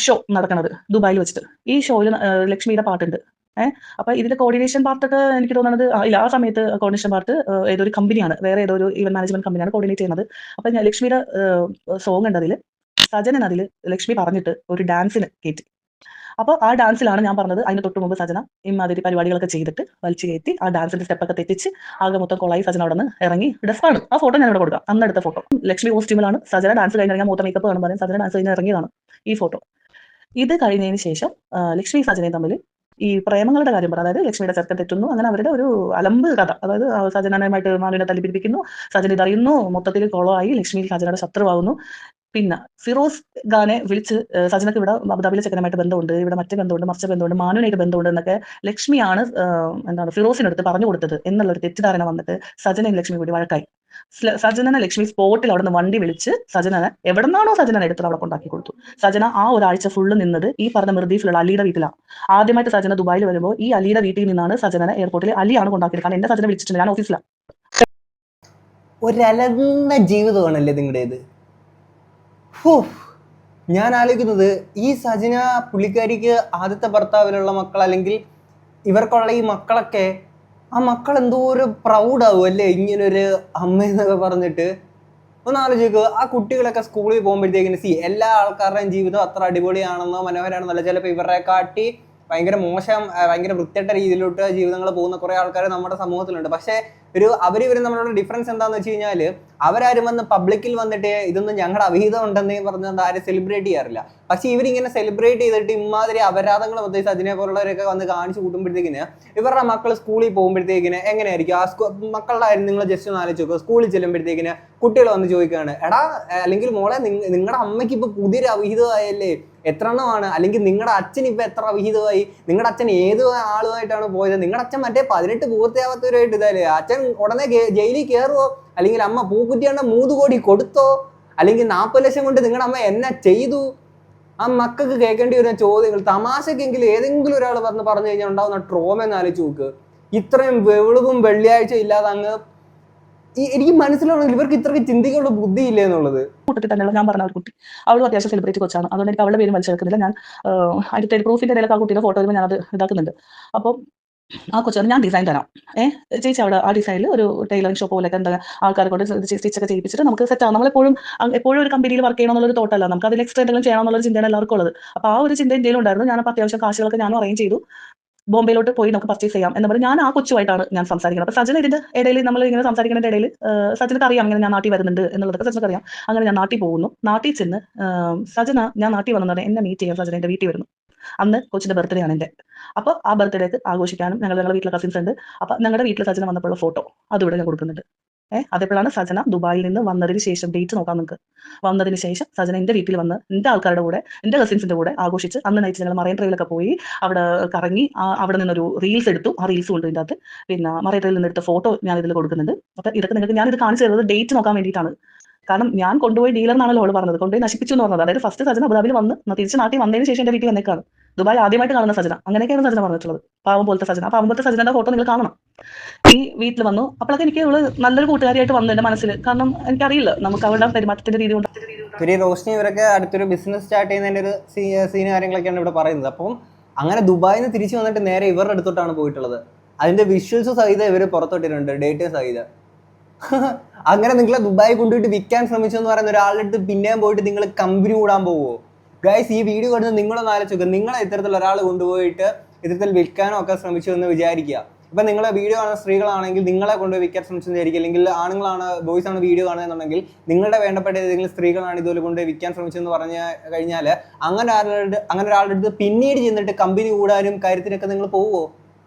ഷോ നടക്കുന്നത് ദുബായിൽ വെച്ചിട്ട്. ഈ ഷോയിൽ ലക്ഷ്മിയുടെ പാട്ടുണ്ട്. അപ്പൊ ഇതിന്റെ കോർഡിനേഷൻ പാർട്ടൊക്കെ എനിക്ക് തോന്നുന്നത് ഇല്ല, ആ സമയത്ത് കോർഡിനേഷൻ പാർട്ട് ഏതൊരു കമ്പനിയാണ്, വേറെ ഏതൊരു ഇവന്റ് മാനേജ്മെന്റ് കമ്പനിയാണ് കോർഡിനേറ്റ് ചെയ്യുന്നത്. അപ്പൊ ഞാൻ ലക്ഷ്മിയുടെ സോങ് ഉണ്ട് അതിൽ, സജനൻ അതിൽ ലക്ഷ്മി പറഞ്ഞിട്ട് ഒരു ഡാൻസിന് കയറ്റി. അപ്പോൾ ആ ഡാൻസിലാണ് ഞാൻ പറഞ്ഞത്, അതിന് തൊട്ട് മുമ്പ് സജന ഇമാതിരി പരിപാടികളൊക്കെ ചെയ്തിട്ട് വലിച്ചു കയറ്റി ആ ഡാൻസിന്റെ സ്റ്റെപ്പൊക്കെ തെറ്റിച്ച് ആകെ മൊത്തം കൊളായി സജന അവിടെ നിന്ന് ഇറങ്ങി. ഡെഫാണ് ആ ഫോട്ടോ ഞാൻ ഇവിടെ കൊടുക്കാം, അന്ന് എടുത്ത ഫോട്ടോ. ലക്ഷ്മി കോസ്റ്റ്യൂമിലാണ് സജന ഡാൻസ് കഴിഞ്ഞിറങ്ങിയ മൊത്തം മേക്കപ്പ് കാണും പറയും, സജന ഡാൻസ് കഴിഞ്ഞ് ഇറങ്ങിയതാണ് ഈ ഫോട്ടോ. ഇത് കഴിഞ്ഞതിന് ശേഷം ലക്ഷ്മി സജനയും തമ്മിൽ ഈ പ്രേമങ്ങളുടെ കാര്യം പറ, അതായത് ലക്ഷ്മിയുടെ ചെറുക്കൻ തെറ്റുന്നു, അങ്ങനെ അവരുടെ ഒരു അലമ്പ് കഥ. അതായത് സജനനുമായിട്ട് മാനുവിനെ തല്ലിപ്പിടിപ്പിക്കുന്നു, സജന ഇതറിയുന്നു, മൊത്തത്തിൽ കൊളമായി, ലക്ഷ്മി സജനയുടെ ശത്രുവാകുന്നു. പിന്നെ ഫിറോസ് ഖാനെ വിളിച്ച് സജനക്ക് ഇവിടെ അബുദാബിയിലെ ചെക്കനുമായിട്ട് ബന്ധമുണ്ട്, ഇവിടെ മറ്റേ ബന്ധമുണ്ട്, മറിച്ച ബന്ധമുണ്ട്, മാനുവിനായിട്ട് ബന്ധമുണ്ട് എന്നൊക്കെ ലക്ഷ്മിയാണ് ഫിറോസിനടുത്ത് പറഞ്ഞു കൊടുത്തത് എന്നുള്ളൊരു തെറ്റിദ്ധാരണ വന്നിട്ട് സജനയും ലക്ഷ്മി കൂടി വഴക്കായി. സജനനെ ലക്ഷ്മി സ്പോട്ടിൽ അവിടെ നിന്ന് വണ്ടി വിളിച്ച് സജനനെ എവിടെന്നാണോ സജനനെ എടുത്തത് അവിടെ കൊണ്ടാക്കി കൊടുത്തു. സജന ആ ഒരാഴ്ച ഫുള്ള് നിന്നത് ഈ പറഞ്ഞ മിർദീഫിലുള്ള അലിയുടെ വീട്ടിലാണ്. ആദ്യമായിട്ട് സജന ദുബായിൽ വരുമ്പോൾ ഈ അലിയുടെ വീട്ടിൽ നിന്നാണ് സജനനെ എയർപോർട്ടിൽ അലിയാണ് കൊണ്ടാക്കിയത്. കാരണം എന്റെ സജന വിളിച്ചിട്ടുണ്ട്, ഞാൻ ഓഫീസിലാണ്. ഒരലന്ന ജീവിതമാണല്ലേ നിങ്ങളുടേത്. ഞാൻ ആലോചിക്കുന്നത്, ഈ സജന പുള്ളിക്കാരിക്ക് ആദ്യത്തെ ഭർത്താവിലുള്ള മക്കൾ, അല്ലെങ്കിൽ ഇവർക്കുള്ള ഈ മക്കളൊക്കെ, ആ മക്കൾ എന്തോ ഒരു പ്രൗഡാവും അല്ലേ ഇങ്ങനൊരു അമ്മ എന്നൊക്കെ പറഞ്ഞിട്ട്. ഒന്ന് ആലോചിക്കുക, ആ കുട്ടികളൊക്കെ സ്കൂളിൽ പോകുമ്പോഴത്തേക്കിന് എല്ലാ ആൾക്കാരുടെയും ജീവിതം അത്ര അടിപൊളിയാണെന്നോ മനോഹരമാണെന്നല്ല, ചിലപ്പോൾ ഇവരെ കാട്ടി ഭയങ്കര മോശം ഭയങ്കര വൃത്തികെട്ട രീതിയിലോട്ട് ജീവിതങ്ങൾ പോകുന്ന കുറെ ആൾക്കാർ നമ്മുടെ സമൂഹത്തിലുണ്ട്. പക്ഷേ അവരിവരും നമ്മളുടെ ഡിഫറൻസ് എന്താന്ന് വെച്ച് കഴിഞ്ഞാൽ, അവരാരും വന്ന് പബ്ലിക്കിൽ വന്നിട്ട് ഇതൊന്നും ഞങ്ങളുടെ അവിഹിതം ഉണ്ടെന്ന് പറഞ്ഞത് ആരും സെലിബ്രേറ്റ് ചെയ്യാറില്ല. പക്ഷെ ഇവരിങ്ങനെ സെലിബ്രേറ്റ് ചെയ്തിട്ട് ഇമാതിരി അപരാധങ്ങൾ പ്രത്യേകിച്ച് അതിനെ പോലുള്ളവരൊക്കെ വന്ന് കാണിച്ചു കൂട്ടുമ്പോഴത്തേക്കിന് ഇവരുടെ മക്കൾ സ്കൂളിൽ പോകുമ്പോഴത്തേക്കിന് എങ്ങനെയായിരിക്കും ആ മക്കളുടെ കാര്യം നിങ്ങൾ ജസ്റ്റ് ഒന്ന് ആലോചിച്ച് നോക്കുക. സ്കൂളിൽ ചെല്ലുമ്പോഴത്തേക്കിന് കുട്ടികൾ വന്ന് ചോദിക്കുകയാണ്, എടാ അല്ലെങ്കിൽ മോളെ നിങ്ങളുടെ അമ്മയ്ക്ക് ഇപ്പൊ പുതിയൊരു അവിഹിതമായല്ലേ, എത്ര എണ്ണമാണ്, അല്ലെങ്കിൽ നിങ്ങളുടെ അച്ഛൻ ഇപ്പൊ എത്ര അവിഹിതമായി, നിങ്ങളുടെ അച്ഛൻ ഏത് ആളുമായിട്ടാണ് പോയത്, നിങ്ങളുടെ അച്ഛൻ മറ്റേ 18 പൂർത്തിയാവാത്തവരായിട്ട് ഇതല്ലേ, അച്ഛൻ ഉടനെ ജയിലിൽ കയറുവോ, അല്ലെങ്കിൽ അമ്മ പൂക്കുറ്റിയാണ്ട് 3 കോടി കൊടുത്തോ, അല്ലെങ്കിൽ 40 ലക്ഷം കൊണ്ട് നിങ്ങളുടെ അമ്മ എന്നെ ചെയ്തു. ആ മക്കൾക്ക് കേൾക്കേണ്ടി വരുന്ന ചോദ്യങ്ങൾ തമാശക്കെങ്കിലും ഏതെങ്കിലും ഒരാൾ പറഞ്ഞു കഴിഞ്ഞാൽ ഉണ്ടാവുന്ന ട്രോമ എന്ന് ആലോചിച്ച് നോക്ക്. ഇത്രയും വെളിവും വെള്ളിയാഴ്ച ഇല്ലാതെ അങ്ങ് എനിക്ക് മനസ്സിലാവണമെങ്കിൽ ഇവർക്ക് ഇത്രയ്ക്ക് ചിന്തിക്കാനുള്ള ബുദ്ധി ഇല്ലേ എന്നുള്ളത്. കൂട്ടത്തിൽ തന്നെയുള്ള ഞാൻ പറഞ്ഞ ഒരു കുട്ടി, അവളും അത്യാവശ്യം സെലിബ്രിറ്റി കൊച്ചാണ്. അതുകൊണ്ട് എനിക്ക് അവളുടെ പേര് വലിച്ചെടുക്കുന്നില്ല. ഞാൻ അതിന്റെ പ്രൂഫിന്റെ ഇടയിലൊക്കെ ആ കുട്ടിയുടെ ഫോട്ടോ വരുമ്പോൾ ഞാൻ അത് ഇതാക്കുന്നുണ്ട്. അപ്പോൾ ആ കൊച്ചാണ് ഞാൻ ഡിസൈൻ തരാം, ചേച്ചി അവിടെ ആ ഡിസൈനിൽ ഒരു ടൈലറിംഗ് ഷോപ്പ് പോലെയൊക്കെ എന്താ ആൾക്കാരെ കൊണ്ട് സ്റ്റിച്ചൊക്കെ ചെയ്യിപ്പിച്ചിട്ട് നമുക്ക് സെറ്റ് ആവും. നമ്മളെപ്പോഴും ഒരു കമ്പനിയിൽ വർക്ക് ചെയ്യണമെന്നുള്ളൊരു തോട്ടല്ല, നമുക്ക് അതിൽ എക്സ്ട്രാ എന്തെങ്കിലും ചെയ്യണമെന്നുള്ള ചിന്തയാണ് എല്ലാവർക്കും ഉള്ളത്. അപ്പോൾ ആ ഒരു ചിന്ത ഇന്ത്യയിൽ ഉണ്ടായിരുന്നു. ഞാനപ്പോൾ അത്യാവശ്യം കാശുകളൊക്കെ ഞാനും അറേഞ്ച് ചെയ്തു, ബോംബെയിലോട്ട് പോയി നമുക്ക് പർച്ചേസ് ചെയ്യാം എന്ന് പറഞ്ഞ് ഞാൻ ആ കൊച്ചുമായിട്ടാണ് ഞാൻ സംസാരിക്കുന്നത്. അപ്പോൾ സജന ഇതിന്റെ ഇടയിൽ നമ്മൾ ഇങ്ങനെ സംസാരിക്കുന്നതിന്റെ ഇടയിൽ സജനക്ക് അറിയാം ഇങ്ങനെ ഞാൻ നാട്ടിൽ വരുന്നുണ്ട് എന്നുള്ളതൊക്കെ സജനക്ക് അറിയാം. അങ്ങനെ ഞാൻ നാട്ടിൽ പോകുന്നു. നാട്ടിൽ ചെന്ന് സജന ഞാൻ നാട്ടിൽ വന്നതാണ് എന്നെ മീറ്റ് ചെയ്യാൻ സജന എന്റെ വീട്ടിൽ വരുന്നു. അന്ന് കൊച്ചിന്റെ ബർത്ത്ഡേ ആണ് എൻ്റെ. അപ്പോൾ ആ ബർത്ത്ഡേക്ക് ആഘോഷിക്കാനും ഞങ്ങളുടെ വീട്ടിലെ കസിൻസ് ഉണ്ട്. അപ്പോൾ ഞങ്ങളുടെ വീട്ടിൽ സജന വന്നപ്പോഴുള്ള ഫോട്ടോ അതിവിടെ ഞാൻ കൊടുക്കുന്നുണ്ട്. അതേപ്പോഴാണ് സജന ദുബായിൽ നിന്ന് വന്നതിന് ശേഷം, ഡേറ്റ് നോക്കാം നിങ്ങൾക്ക്, വന്നതിന് ശേഷം സജന എൻ്റെ വീട്ടിൽ വന്ന് എൻ്റെ ആൾക്കാരുടെ കൂടെ എൻ്റെ കസിൻസിൻ്റെ കൂടെ ആഘോഷിച്ച് അന്ന് നയിച്ച് ഞങ്ങൾ മറൈൻ ഡ്രൈവിലൊക്കെ പോയി അവിടെ കറങ്ങി അവിടെ നിന്നൊരു റീൽസ് എടുത്തു. ആ റീൽസ് കൊണ്ട് ഇതിൻ്റെ അകത്ത് പിന്നെ മറൈൻ ഡ്രൈവിൽ നിന്ന് എടുത്ത ഫോട്ടോ ഞാൻ ഇതിൽ കൊടുക്കുന്നുണ്ട്. അപ്പോൾ ഇതൊക്കെ നിങ്ങൾക്ക് ഞാനിത് കാണിച്ചു തരുന്നത് ഡേറ്റ് നോക്കാൻ വേണ്ടിയിട്ടാണ്. കാരണം ഞാൻ കൊണ്ടുപോയി ഡീലറിനാണല്ലോ അവൾ പറഞ്ഞത്, കൊണ്ടുപോയി നശിപ്പിച്ചു എന്ന് പറഞ്ഞത്. അതായത് ഫസ്റ്റ് സജന അബുദാബിയിൽ വന്ന് തിരിച്ച് നാട്ടിൽ വന്നതിന് ശേഷം എൻ്റെ വീട്ടിൽ വന്നേക്കാണ്. ദുബായ് ആദ്യമായിട്ട് കാണുന്ന സജന, അങ്ങനെയൊക്കെയാണ് സജന പറഞ്ഞിട്ടുള്ളത്. പാവം പോലത്തെ സജന. പാവം പോലത്തെ സജനയുടെ ഫോട്ടോ നിങ്ങൾ കാണണം. ഈ വീട്ടിൽ വന്നു. അപ്പോഴൊക്കെ എനിക്ക് അവള് നല്ലൊരു കൂട്ടുകാരിയായിട്ട് വന്നു എൻ്റെ മനസ്സിൽ. കാരണം എനിക്കറിയില്ല നമുക്ക് അവളുടെ പെരുമാറ്റത്തിന്റെ രീതി കൊണ്ട്. ഒരു റോഷ്നി ഇവരൊക്കെ അടുത്തൊരു ബിസിനസ് സ്റ്റാർട്ട് ചെയ്യുന്നതിന്റെ ഒരു സീൻ കാര്യങ്ങളൊക്കെയാണ് ഇവിടെ പറയുന്നത്. അപ്പം അങ്ങനെ ദുബായിൽ നിന്ന് തിരിച്ചു വന്നിട്ട് നേരെ ഇവരുടെ അടുത്തോട്ടാണ് പോയിട്ടുള്ളത്. അതിന്റെ വിഷ്വൽസ് സഹിതം ഇവർ പുറത്തോട്ടിട്ടുണ്ട്, ഡേറ്റ് സഹിതം. അങ്ങനെ നിങ്ങളെ ദുബായി കൊണ്ടുപോയിട്ട് വിൽക്കാൻ ശ്രമിച്ചു എന്ന് പറയുന്ന ഒരാളുടെ അടുത്ത് പിന്നെയും പോയിട്ട് നിങ്ങൾ കമ്പനി കൂടാൻ പോവോ? ഗൈസ്, ഈ വീഡിയോ കണ്ട് നിങ്ങളൊന്ന് ആലോചിക്കുക. നിങ്ങളെ ഇത്തരത്തിൽ ഒരാൾ കൊണ്ടുപോയിട്ട് ഇത്തരത്തിൽ വിൽക്കാനോ ഒക്കെ ശ്രമിച്ചു എന്ന് വിചാരിക്കുക. ഇപ്പം നിങ്ങളെ വീഡിയോ കാണുന്ന സ്ത്രീകളാണെങ്കിൽ നിങ്ങളെ കൊണ്ടുപോയി വിൽക്കാൻ ശ്രമിച്ചെന്ന് വിചാരിക്കുക. അല്ലെങ്കിൽ ആണുങ്ങളാണ്, ബോയ്സ് ആണ് വീഡിയോ കാണുന്നുണ്ടെങ്കിൽ നിങ്ങളുടെ വേണ്ടപ്പെട്ട ഏതെങ്കിലും സ്ത്രീകളാണ് ഇതുപോലെ കൊണ്ടുപോയി വിൽക്കാൻ ശ്രമിച്ചെന്ന് പറഞ്ഞു കഴിഞ്ഞാൽ അങ്ങനെ ഒരാളുടെ അടുത്ത് പിന്നീട് ചെന്നിട്ട് കമ്പനി കൂടാനും കാര്യത്തിനൊക്കെ നിങ്ങൾ പോവോ?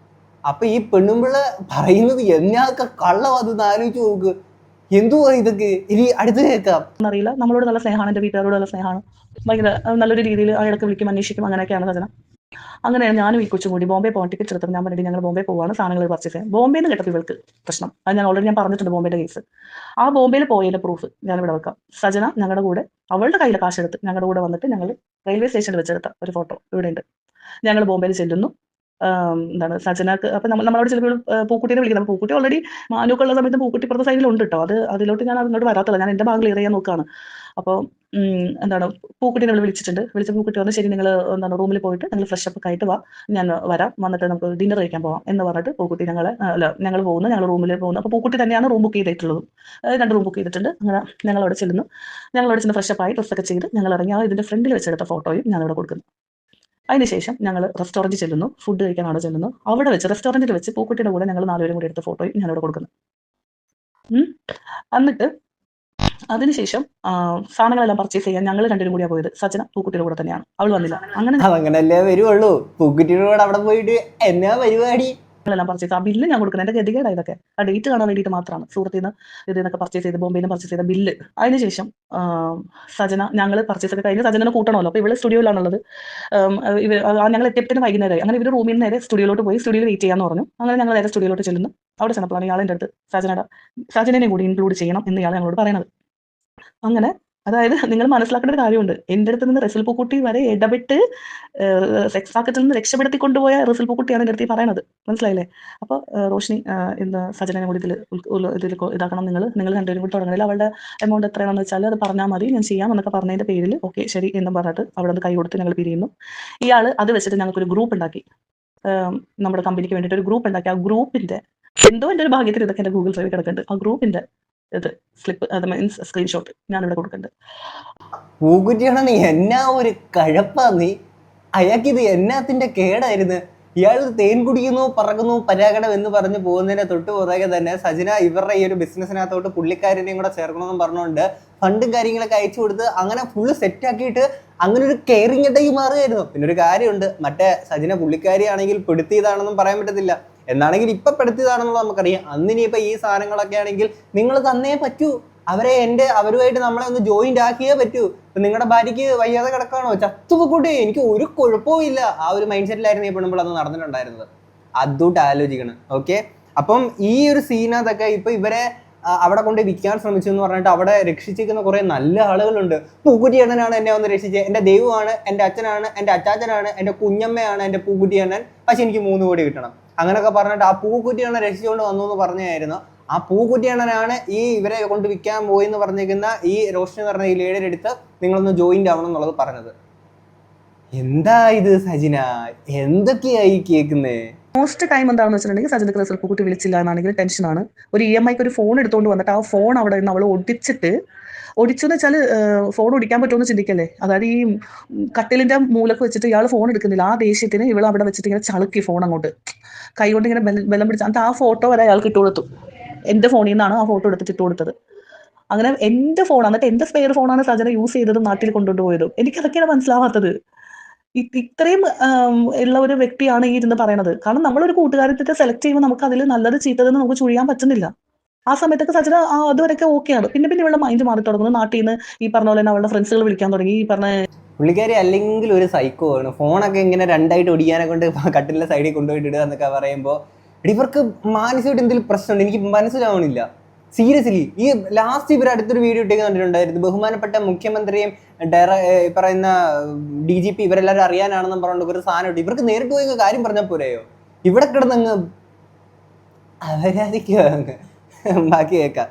അപ്പൊ ഈ പെണ്ണുമ്പിള്ള പറയുന്നത് എന്നൊക്കെ കള്ളവാതെന്ന് ആലോചിച്ച് നോക്ക്. എന്തുവാ ഇതൊക്കെ? ഇനി അടുത്ത് കേൾക്കാം. അറിയില്ല, നമ്മളോട് നല്ല സ്നേഹമാണ്, എൻ്റെ വീട്ടുകാരോട് നല്ല സ്നേഹമാണ്. ഭയങ്കര നല്ലൊരു രീതിയിൽ അയാൾക്ക് വിളിക്കും, അന്വേഷിക്കും, അങ്ങനെയൊക്കെയാണ് സജന. അങ്ങനെയാണ് ഞാനും ഈ കൊച്ചും കൂടി ബോംബെ പോകാൻ ടിക്കറ്റ് എടുത്തത്. ഞാൻ പറഞ്ഞിട്ട് ഞങ്ങൾ ബോംബെ പോവാണ്, സാധനങ്ങൾ പർച്ചേസ് ചെയ്യാൻ. ബോംബെ എന്ന് കേട്ടപ്പോൾ ഇവൾക്ക് പ്രശ്നം. അത് ഞാൻ ഓൾറെഡി പറഞ്ഞിട്ടുണ്ട് ബോംബെയുടെ കേസ്. ആ ബോംബെയിൽ പോയതിന്റെ പ്രൂഫ് ഞാനിവിടെ വെക്കാം. സജന ഞങ്ങളുടെ കൂടെ അവളുടെ കയ്യിൽ കാശെടുത്ത് ഞങ്ങളുടെ കൂടെ വന്നിട്ട് ഞങ്ങൾ റെയിൽവേ സ്റ്റേഷനിൽ വെച്ചെടുത്ത ഒരു ഫോട്ടോ ഇവിടെ ഉണ്ട്. ഞങ്ങൾ ബോംബെയിൽ ചെല്ലുന്നു. എന്താണ് സജനക്ക് അപ്പൊ നമ്മളോട് ചിലപ്പോൾ പൂക്കുട്ടിനെ വിളിക്കുന്നത്. പൂക്കുട്ടി ഓൾറെഡി മാനൂക്കുള്ള സമയത്ത് പൂക്കുട്ടി പുറത്തെ സൈഡിലുണ്ട് കേട്ടോ. അതിലോട്ട് ഞാൻ അങ്ങോട്ട് വരാത്തല്ല, ഞാൻ എൻ്റെ ഭാഗം ക്ലിയർ ചെയ്യാൻ നോക്കുകയാണ്. അപ്പോൾ എന്താണ് പൂക്കുട്ടിനെ വിളിച്ചിട്ടുണ്ട്. വിളിച്ച പൂക്കുട്ടി പറഞ്ഞു ശരി നിങ്ങൾ എന്താണ് റൂമിൽ പോയിട്ട് നിങ്ങൾ ഫ്രഷ് അപ്പ് ആയിട്ട് വാ, ഞാൻ വരാം, വന്നിട്ട് നമുക്ക് ഡിന്നർ കഴിക്കാൻ പോവാം എന്ന് പറഞ്ഞിട്ട് പൂക്കുട്ടി ഞങ്ങൾ പോകുന്നു. ഞങ്ങൾ റൂമിൽ പോകുന്നു. അപ്പോൾ പൂക്കുട്ടി തന്നെയാണ് റൂം ബുക്ക് ചെയ്തിട്ടുള്ളത്. 2 റൂം ബുക്ക് ചെയ്തിട്ടുണ്ട്. അങ്ങനെ ഞങ്ങളവിടെ ചെല്ലുന്നു. ചെന്ന് ഫ്രഷ് അപ്പ് ആയി ഡ്രസ്സൊക്കെ ചെയ്ത് ഞങ്ങൾ ഇറങ്ങി. ഇതിന്റെ ഫ്രണ്ടിൽ വെച്ചെടുത്ത ഫോട്ടോയും ഞാനിവിടെ കൊടുക്കുന്നു. അതിനുശേഷം ഞങ്ങൾ റെസ്റ്റോറൻറ്റിൽ ചെല്ലുന്നു, ഫുഡ് കഴിക്കാൻ അവിടെ ചെല്ലുന്നു. അവിടെ വെച്ച് റെസ്റ്റോറൻറ്റിൽ വെച്ച് പൂക്കുട്ടിയുടെ കൂടെ ഞങ്ങൾ 4 പേരും കൂടി എടുത്ത ഫോട്ടോയും ഞാനിവിടെ കൊടുക്കുന്നു. എന്നിട്ട് അതിനുശേഷം സാധനങ്ങളെല്ലാം പർച്ചേസ് ചെയ്യാൻ ഞങ്ങൾ 2 പേരും കൂടിയാണ് പോയത്. സജന പൂക്കുട്ടിയുടെ കൂടെ തന്നെയാണ്, അവൾ വന്നില്ല. അങ്ങനല്ലേ വരുവുള്ളൂ. പൂക്കുട്ടിയുടെ കൂടെ അവിടെ പോയിട്ട് എന്നാ പരിപാടി എല്ലാം പർച്ചേസ്. ആ ബില്ല് ഞാൻ കൊടുക്കുന്നത് എൻ്റെ ഗതികേടാ ഇതൊക്കെ. ആ ഡേറ്റ് കാണാൻ വേണ്ടിയിട്ട് മാത്രമാണ്. സുഹൃത്തിൽ നിന്ന് ഇതിനൊക്കെ പർച്ചേസ് ചെയ്ത് ബോംബെയിൽ നിന്ന് പർച്ചേസ് ചെയ്ത ബില്ല്. അതിനുശേഷം സജന ഞങ്ങൾ പർച്ചേസ് ഒക്കെ കഴിഞ്ഞ് സജനെ കൂട്ടണമല്ലോ. അപ്പോൾ ഇവള് സ്റ്റുഡിയോയിലാണുള്ളത്. ഞങ്ങൾ എത്തിയപ്പോഴത്തേന് വൈകുന്നേരമായി. അങ്ങനെ ഇവർ റൂമിൽ നിന്ന് നേരെ സ്റ്റുഡിയോയിലോട്ട് പോയി സ്റ്റുഡിയോയിൽ വെയിറ്റ് ചെയ്യാന്ന് പറഞ്ഞു. അങ്ങനെ ഞങ്ങൾ നേരെ സ്റ്റുഡിയോയിലോട്ട് ചെല്ലുന്നു. അവിടെ ചെന്നപ്പോഴാണ് ഇയാളെൻ്റെ അടുത്ത് സജനെ കൂടി ഇൻക്ലൂഡ് ചെയ്യണം എന്ന് ഇയാൾ ഞങ്ങളോട് പറയുന്നത്. അങ്ങനെ അതായത് നിങ്ങൾ മനസ്സിലാക്കേണ്ട ഒരു കാര്യമുണ്ട്. എൻ്റെ അടുത്ത് നിന്ന് റസൽ പൂക്കുട്ടി വരെ ഇടപെട്ട് സെക്സ് റാക്കറ്റിൽ നിന്ന് രക്ഷപ്പെടുത്തി കൊണ്ടുപോയ റസൽ പൂക്കുട്ടിയാണ് എൻ്റെ അടുത്ത് പറയുന്നത്. മനസ്സിലായില്ലേ? അപ്പോൾ റോഷ്നി ഇന്ന് സജനെ കൂടി ഇതിൽ ഇതാക്കണം. നിങ്ങൾ 2 പേരും കൂടി തുടങ്ങണില്ല. അവളുടെ എമൗണ്ട് എത്രയാണെന്ന് വെച്ചാൽ അത് പറഞ്ഞാൽ മതി, ഞാൻ ചെയ്യാം എന്നൊക്കെ പറഞ്ഞതിൻ്റെ പേരിൽ ഓക്കെ ശരി എന്നും പറഞ്ഞിട്ട് അവിടെ നിന്ന് കൈ കൊടുത്ത് ഞങ്ങൾ പിരിയുന്നു. ഇയാൾ അത് വെച്ചിട്ട് ഞങ്ങൾക്കൊരു ഗ്രൂപ്പ് ഉണ്ടാക്കി. നമ്മുടെ കമ്പനിക്ക് വേണ്ടിയിട്ട് ഒരു ഗ്രൂപ്പ് ഉണ്ടാക്കി. ആ ഗ്രൂപ്പിൻ്റെ എന്തോ എൻ്റെ ഒരു ഭാഗ്യത്തിൽ ഇതൊക്കെ എൻ്റെ ഗൂഗിൾ ഡ്രൈവിൽ കിടക്കുന്നുണ്ട്. ആ ഗ്രൂപ്പിൻ്റെ ഇത് സ്ലിപ്പ്, അത് മീൻസ് സ്ക്രീൻഷോട്ട് ഞാനിവിടെ കൊടുക്കുന്നുണ്ട്. പൂക്കുറ്റിയാണ് നീ എന്നാ ഒരു കഴപ്പാ നീ. അയാൾക്കിത് എന്നാത്തിന്റെ കേടായിരുന്നു. ഇയാൾ തേൻ കുടിക്കുന്നു, പറക്കുന്നു, പരാഗണം എന്ന് പറഞ്ഞ് പോകുന്നതിനെ തൊട്ട് പുറകെ തന്നെ സജന ഇവരുടെ ഈ ഒരു ബിസിനസ്സിനകത്തോട്ട് പുള്ളിക്കാരനെയും കൂടെ ചേർക്കണമെന്ന് പറഞ്ഞുകൊണ്ട് ഫണ്ടും കാര്യങ്ങളൊക്കെ അയച്ചു കൊടുത്ത് അങ്ങനെ ഫുള്ള് സെറ്റാക്കിയിട്ട് അങ്ങനെ ഒരു കെയറിങ് ഇടയിൽ മാറുകയായിരുന്നു. പിന്നെ ഒരു കാര്യമുണ്ട്, മറ്റേ സജന പുള്ളിക്കാരിയാണെങ്കിൽ പെടുത്തിയതാണെന്നും പറയാൻ പറ്റത്തില്ല, എന്നാണെങ്കിൽ ഇപ്പൊ പെടുത്തിയതാണെന്നുള്ളത് നമുക്കറിയാം. അന്നിനിയിപ്പോ ഈ സാധനങ്ങളൊക്കെ ആണെങ്കിൽ നിങ്ങൾ തന്നേ പറ്റൂ, അവരുമായിട്ട് നമ്മളെ ഒന്ന് ജോയിന്റ് ആക്കിയേ പറ്റൂ. ഇപ്പൊ നിങ്ങളുടെ ഭാര്യയ്ക്ക് വയ്യാതെ കിടക്കാണോ, ചത്തുപൊക്കൂട്ടെ, എനിക്ക് ഒരു കുഴപ്പവും ഇല്ല, ആ ഒരു മൈൻഡ് സെറ്റിലായിരുന്നു ഈ പെണ്ണുമ്പോൾ അന്ന് നടന്നിട്ടുണ്ടായിരുന്നത്. അതുകൊണ്ട് ആലോചിക്കണം. ഓക്കെ, അപ്പം ഈ ഒരു സീനകത്തൊക്കെ ഇപ്പൊ ഇവരെ അവിടെ കൊണ്ട് വിൽക്കാൻ ശ്രമിച്ചു എന്ന് പറഞ്ഞിട്ട് അവിടെ രക്ഷിച്ചിരിക്കുന്ന കുറെ നല്ല ആളുകളുണ്ട്. പൂക്കുറ്റിയണ്ണനാണ് എന്നെ വന്ന് രക്ഷിച്ചത്, എന്റെ ദൈവമാണ്, എന്റെ അച്ഛനാണ്, എന്റെ അച്ചാച്ചനാണ്, എന്റെ കുഞ്ഞമ്മയാണ് എന്റെ പൂക്കുറ്റിയണ്ണൻ, പക്ഷെ എനിക്ക് 3 കോടി കിട്ടണം അങ്ങനെയൊക്കെ പറഞ്ഞിട്ട് ആ പൂക്കുറ്റിയണ്ണൻ രക്ഷിച്ചുകൊണ്ട് വന്നു എന്ന് പറഞ്ഞായിരുന്നു. ആ പൂക്കുറ്റിയണ്ണനാണ് ഈ ഇവരെ കൊണ്ട് വിൽക്കാൻ പോയി എന്ന് പറഞ്ഞിരിക്കുന്ന ഈ റോഷ്നി എന്ന് പറഞ്ഞ ഈ ലേഡിയുടെ അടുത്ത് നിങ്ങളൊന്ന് ജോയിന്റ് ആവണം എന്നുള്ളത് പറഞ്ഞത്. എന്താ ഇത് സജിന, എന്തൊക്കെയായി കേൾക്കുന്നേ? മോസ്റ്റ് ടൈം എന്താണെന്ന് വെച്ചിട്ടുണ്ടെങ്കിൽ സജിനക്ക് റിസൾട്ട് പൂക്കുട്ടി വിളിച്ചില്ല എന്നാണെങ്കിൽ ടെൻഷനാണ്. ഒരു EMIക്ക് ഒരു ഫോൺ എടുത്തുകൊണ്ട് വന്നിട്ട് ആ ഫോൺ അവിടെ നിന്ന് അവൾ ഒടിച്ചെന്ന് വെച്ചാൽ ഫോൺ ഒടിക്കാൻ പറ്റുമെന്ന് ചിന്തിക്കല്ലേ. അതായത് ഈ കട്ടിലിന്റെ മൂലക്ക് വെച്ചിട്ട് ഇയാൾ ഫോൺ എടുക്കുന്നില്ല, ആ ദേഷ്യത്തിന് ഇവൾ അവിടെ വെച്ചിട്ട് ഇങ്ങനെ ചളുക്കി ഫോൺ അങ്ങോട്ട് കൈ കൊണ്ട് ഇങ്ങനെ ബലം പിടിച്ച്, എന്നിട്ട് ആ ഫോട്ടോ വരെ അയാൾക്ക് ഇട്ട് കൊടുത്തു. എന്റെ ഫോണിൽ നിന്നാണ് ആ ഫോട്ടോ എടുത്തിട്ട് ഇട്ട് കൊടുത്തത്. അങ്ങനെ എന്റെ ഫോൺ, എന്നിട്ട് എന്റെ സ്പെയർ ഫോണാണ് സജന യൂസ് ചെയ്തതും നാട്ടിൽ കൊണ്ടുകൊണ്ട് പോയതും. എനിക്കതൊക്കെയാണ് മനസ്സിലാവാത്തത്. ഇത്രയും ഉള്ള ഒരു വ്യക്തിയാണ് ഈ ഇരുന്ന് പറയണത്. കാരണം നമ്മളൊരു കൂട്ടുകാരത്തെ സെലക്ട് ചെയ്യുമ്പോൾ നമുക്ക് അതിൽ നല്ലത് ചീത്തതെന്ന് നമുക്ക് ചുഴിയാൻ പറ്റുന്നില്ല. ആ സമയത്തൊക്കെ സജന അതുവരെയൊക്കെ ഓക്കെയാണ്. പിന്നെ ഇവളുടെ മൈൻഡ് മാറി തുടങ്ങുന്നു. നാട്ടിൽ നിന്ന് ഈ പറഞ്ഞ പോലെ തന്നെ അവളുടെ ഫ്രണ്ട്സുകൾ വിളിക്കാൻ തുടങ്ങി. ഈ പറഞ്ഞ പുള്ളിക്കാരി അല്ലെങ്കിൽ ഒരു സൈക്കോ ആണ്. ഫോണൊക്കെ ഇങ്ങനെ 2ആയിട്ട് ഒടിയാനെ കൊണ്ട് കട്ടിലിന്റെ സൈഡിൽ കൊണ്ടുപോയിട്ട് ഇടുക എന്നൊക്കെ പറയുമ്പോൾ ഇവർക്ക് മാനസികമായിട്ട് എന്തെങ്കിലും പ്രശ്നമുണ്ട്, എനിക്ക് മനസ്സിലാവണില്ല സീരിയസ്ലി. ഈ ലാസ്റ്റ് ഇവർ അടുത്തൊരു വീഡിയോ ഇട്ടേക്ക് കണ്ടിട്ടുണ്ടായിരുന്നു, ബഹുമാനപ്പെട്ട മുഖ്യമന്ത്രിയും പറയുന്ന DGP ഇവരെല്ലാവരും അറിയാനാണെന്നും പറഞ്ഞുകൊണ്ട് ഒരു സാധനം ഇട്ട് ഇവർക്ക് നേരിട്ട് പോയി കാര്യം പറഞ്ഞാൽ പോരെയോ? ഇവിടെ കിടന്നങ്ങ് അവരാധിക്കുക. ബാക്കി കേൾക്കാം.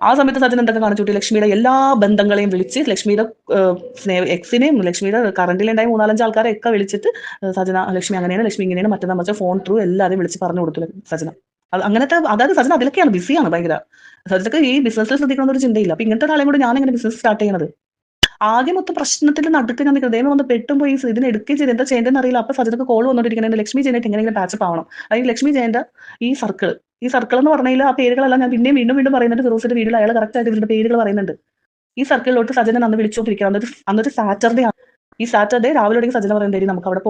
ആ സമയത്ത് സജൻ എന്തൊക്കെ കാണിച്ചു, ലക്ഷ്മിയുടെ എല്ലാ ബന്ധങ്ങളെയും വിളിച്ച് ലക്ഷ്മിയുടെ എക്സിനെയും ലക്ഷ്മിയുടെ കറണ്ടിലുണ്ടായ 3-4 ആൾക്കാരെ ഒക്കെ വിളിച്ചിട്ട് സജന ലക്ഷ്മി അങ്ങനെയാണ്, ലക്ഷ്മി ഇങ്ങനെയാണ്, മറ്റേതാ മറിച്ച ഫോൺ ത്രൂ എല്ലാവരെയും വിളിച്ച് പറഞ്ഞു കൊടുത്തു സജന. അങ്ങനത്തെ അതായത് സജന അതിലൊക്കെയാണ് ബിസിയാണ് ഭയങ്കര. സജനക്ക് ഈ ബിസിനസ്സിൽ ശ്രദ്ധിക്കണമെന്ന് ഒരു ചിന്തയില്ല. അപ്പൊ ഇങ്ങനത്തെ ഒരാളെയും കൂടെ ഞാൻ എങ്ങനെ ബിസിനസ് സ്റ്റാർട്ട് ചെയ്യണത്? ആകെ മൊത്തം പ്രശ്നത്തിൽ നടുക്ക് ഞാൻ നിൽക്കുന്നത്. വന്ന് പെട്ടും പോയി ഇതിന് എടുക്കുകയും ചെയ്ത് എന്താ ചെയ്യേണ്ടതെന്ന് അറിയില്ല. അപ്പൊ സജനക്ക് കോൾ വന്നോണ്ടിരിക്കുന്നത് ലക്ഷ്മി ജയനായിട്ട് എങ്ങനെയെങ്കിലും പാച്ചപ്പ് ആവണം. അല്ലെങ്കിൽ ലക്ഷ്മി ജയന്റെ ഈ സർക്കിൾ എന്ന് പറഞ്ഞാൽ ആ പേരുകളെല്ലാം ഞാൻ പിന്നെയും വീണ്ടും പറയുന്നുണ്ട്. ഫിറോസിന്റെ വീഡിയോയിൽ അയാൾ കറക്റ്റ് ആയിട്ട് ഇവരുടെ പേരുകൾ പറയുന്നുണ്ട്. ഈ സർക്കിളിലോട്ട് സജന അന്ന് വിളിച്ചുകൊണ്ടിരിക്കുക. അന്നൊരു സാറ്റർഡേ ആണ്. ഈ സാറ്റർഡേ രാവിലെ സജന പറയുന്നത് നമുക്ക് അവിടെ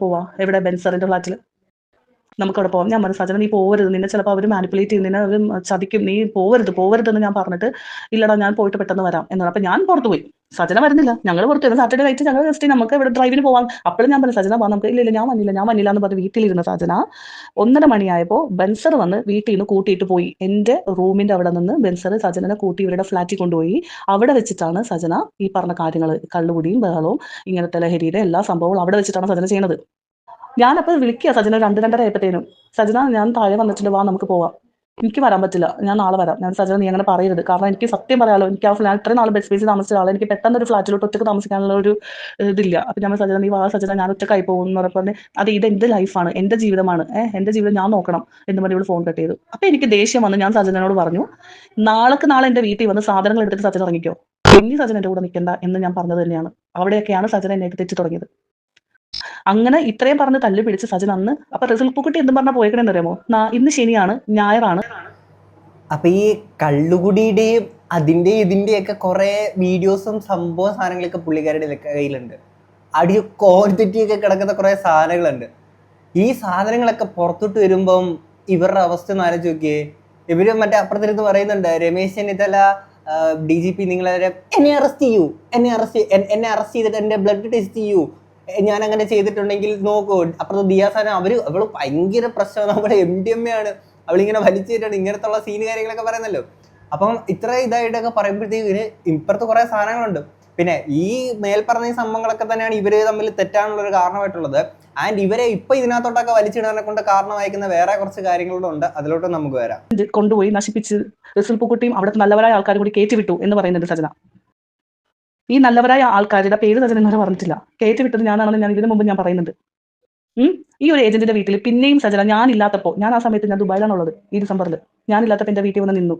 പോവാ, എവിടെ ബെൻസറിന്റെ ഫ്ലാറ്റിൽ നമുക്ക് അവിടെ പോവാം. ഞാൻ പറഞ്ഞു സജന നീ പോവരുത്, നിന്നെ ചിലപ്പോൾ അവർ മാനിപ്പുലേറ്റ് ചെയ്യുന്നതിന് അവർ ചതിക്കും, നീ പോവരുതെന്ന് ഞാൻ പറഞ്ഞിട്ട് ഇല്ലടാ ഞാൻ പോയിട്ട് പെട്ടെന്ന് വരാം എന്നാണ്. അപ്പൊ ഞാൻ പുറത്തു പോയി, സജന വരുന്നില്ല. ഞങ്ങൾ പുറത്തു വരും. സാറ്റർഡേ നൈറ്റ് ഞങ്ങൾ ജസ്റ്റ് നമുക്ക് ഇവിടെ ഡ്രൈവിന് പോവാം. അപ്പോഴും ഞാൻ പറഞ്ഞു സജന നമുക്ക് ഇല്ല ഞാൻ വന്നില്ല എന്ന് പറഞ്ഞ് വീട്ടിലിരുന്ന സജന 1:30 മണിയായപ്പോൾ ബെൻസർ വന്ന് വീട്ടിൽ നിന്ന് കൂട്ടിയിട്ട് പോയി. എന്റെ റൂമിന്റെ അവിടെ നിന്ന് ബെൻസർ സജനനെ കൂട്ടി ഇവരുടെ ഫ്ലാറ്റിൽ കൊണ്ടുപോയി. അവിടെ വെച്ചിട്ടാണ് സജന ഈ പറഞ്ഞ കാര്യങ്ങൾ, കള്ളുകുടിയും ബഹളവും ഇങ്ങനത്തെ ലഹരിയുടെ എല്ലാ സംഭവവും അവിടെ വെച്ചിട്ടാണ് സജന ചെയ്യുന്നത്. ഞാനപ്പോൾ വിളിക്കുക സജന 2-2:30 ആയപ്പോഴത്തേനും, സജന ഞാൻ താഴെ വന്നിട്ടുണ്ട്, വാ നമുക്ക് പോവാം. എനിക്ക് വരാൻ പറ്റില്ല, ഞാൻ നാളെ വരാം. ഞാൻ സജന നീ അങ്ങനെ പറയരുത്, കാരണം എനിക്ക് സത്യം പറയാലോ, എനിക്ക് ആ ഫ്ലാറ്റ് ഇത്രയും നാൾ ബെഡ് സ്പേസിൽ താമസിച്ച ആളെ എനിക്ക് പെട്ടെന്ന് ഒരു ഫ്ലാറ്റിലോട്ട് ഒറ്റക്ക് താമസിക്കാനുള്ള ഒരു ഇതില്ല. അപ്പൊ ഞാൻ സജന നീ വാ സജന, ഞാൻ ഒറ്റക്കായി പോകും എന്ന് പറഞ്ഞപ്പോൾ അത് ഇത് എന്റെ ലൈഫാണ്, എന്റെ ജീവിതമാണ്, എന്റെ ജീവിതം ഞാൻ നോക്കണം എന്ന് പറഞ്ഞ് ഇവിടെ ഫോൺ കട്ട് ചെയ്തു. അപ്പൊ എനിക്ക് ദേഷ്യം വന്ന് ഞാൻ സജനോട് പറഞ്ഞു, നാളെ എന്റെ വീട്ടിൽ വന്ന് സാധനങ്ങൾ എടുത്തിട്ട് സജന ഇറങ്ങിക്കോ, ഇനി സജന എന്റെ കൂടെ നിൽക്കണ്ട എന്ന് ഞാൻ പറഞ്ഞത് തന്നെയാണ്. അവിടെയൊക്കെയാണ് സജന എന്നെ തെറ്റി തുടങ്ങിയത്. അങ്ങനെ ഇത്രയും പറഞ്ഞ് തല്ലു പിടിച്ച് സജൻ അന്ന് അപ്പൊ റിസൾട്ട് പൂക്കുട്ടി എന്തും പറഞ്ഞാൽ പോയേക്കണെന്ന് അറിയാമോ, ഇന്ന് ശനിയാണ്, ഞായറാണ്. അപ്പൊ ഈ കള്ളുകുടിയുടെയും ഇതിന്റെയൊക്കെ കുറെ വീഡിയോസും സംഭവ സാധനങ്ങളൊക്കെ പുള്ളിക്കാരുടെ കയ്യിലുണ്ട്. അടി കോൺതെറ്റിയൊക്കെ കിടക്കുന്ന കുറെ സാധനങ്ങളുണ്ട്. ഈ സാധനങ്ങളൊക്കെ പുറത്തോട്ട് വരുമ്പം ഇവരുടെ അവസ്ഥ ഒന്ന് ആലോചിച്ച് നോക്കിയേ. ഇവര് മറ്റേ അപ്പുറത്തിരുന്ന് പറയുന്നുണ്ട്, രമേശ് ചെന്നിത്തല DGP നിങ്ങളെ എന്നെ അറസ്റ്റ് ചെയ്തിട്ട് എന്റെ ബ്ലഡ് ടെസ്റ്റ് ചെയ്യൂ, ഞാൻ അങ്ങനെ ചെയ്തിട്ടുണ്ടെങ്കിൽ നോക്കൂ. അപ്പുറത്ത് ദിയാസാന അവള് ഭയങ്കര പ്രശ്നം, നമ്മുടെ MDMA ആണ്, അവളിങ്ങനെ വലിച്ചിട്ടാണ് ഇങ്ങനത്തെ ഉള്ള സീന് കാര്യങ്ങളൊക്കെ പറയുന്നല്ലോ. അപ്പം ഇത്ര ഇതായിട്ടൊക്കെ പറയുമ്പോഴത്തേക്ക് ഇപ്പുറത്ത് കുറെ സാധനങ്ങളുണ്ട്. പിന്നെ ഈ മേൽപ്പറഞ്ഞ സംഭവങ്ങളൊക്കെ തന്നെയാണ് ഇവര് തമ്മിൽ തെറ്റാനുള്ളൊരു കാരണമായിട്ടുള്ളത്. ആൻഡ് ഇവരെ ഇപ്പൊ ഇതിനകത്തോട്ടൊക്കെ വലിച്ചിടാനെ കൊണ്ട് കാരണമായിരിക്കുന്ന വേറെ കുറച്ച് കാര്യങ്ങളും ഉണ്ട്. അതിലോട്ട് നമുക്ക് വരാം. കൊണ്ടുപോയി നശിപ്പിച്ച് റിസൾട്ട് പൂക്കുട്ടിയും അവിടുത്തെ നല്ലവരായ ആൾക്കാരും കൂടി കയറ്റിവിട്ടു എന്ന് പറയുന്നുണ്ട് സജന. ഈ നല്ലവരായ ആൾക്കാരുടെ പേര് സജന ഇന്നലെ പറഞ്ഞിട്ടില്ല. കയറ്റിവിട്ടത് ഞാനാണെന്ന് ഞാൻ ഇതിനു മുമ്പ് ഞാൻ പറയുന്നുണ്ട്. ഈ ഒരു ഏജന്റിന്റെ വീട്ടിൽ പിന്നെയും സജന ഞാനില്ലാത്തപ്പോൾ, ഞാൻ ആ സമയത്ത് ഞാൻ ദുബായിലാണുള്ളത്, ഈ ഡിസംബറിൽ ഞാനില്ലാത്തപ്പോൾ എന്റെ വീട്ടിൽ വന്ന് നിന്നു.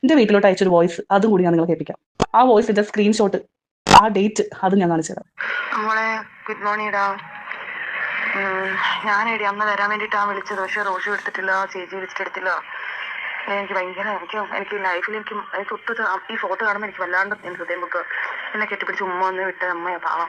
എന്റെ വീട്ടിലോട്ട് അയച്ചൊരു വോയിസ്, അതും കൂടി ഞാൻ നിങ്ങളെ കേൾപ്പിക്കാം. ആ വോയിസിന്റെ സ്ക്രീൻഷോട്ട്, ആ ഡേറ്റ്, അത് ഞാൻ കാണിച്ചു തരാം. മോളെ ഗുഡ് മോർണിംഗ് ഡാ. ഞാനേടി അന്ന് വരാൻ വേണ്ടിയിട്ടാണ് വിളിച്ചത്. പക്ഷെ റോഷി എടുത്തിട്ടില്ല, ചേച്ചി വിളിച്ചിട്ടെടുത്തില്ല. എനിക്ക് ഭയങ്കര എനിക്ക് ലൈഫിൽ എനിക്ക് ഒട്ടും ഈ ഫോട്ടോ കാണുമ്പോൾ എനിക്ക് വല്ലാണ്ട് എന്റെ ഹൃദയം പൊട്ട് എന്നെ കെട്ടിപ്പിടിച്ച് ഉമ്മ വന്ന് വിട്ട അമ്മയാ പാവം.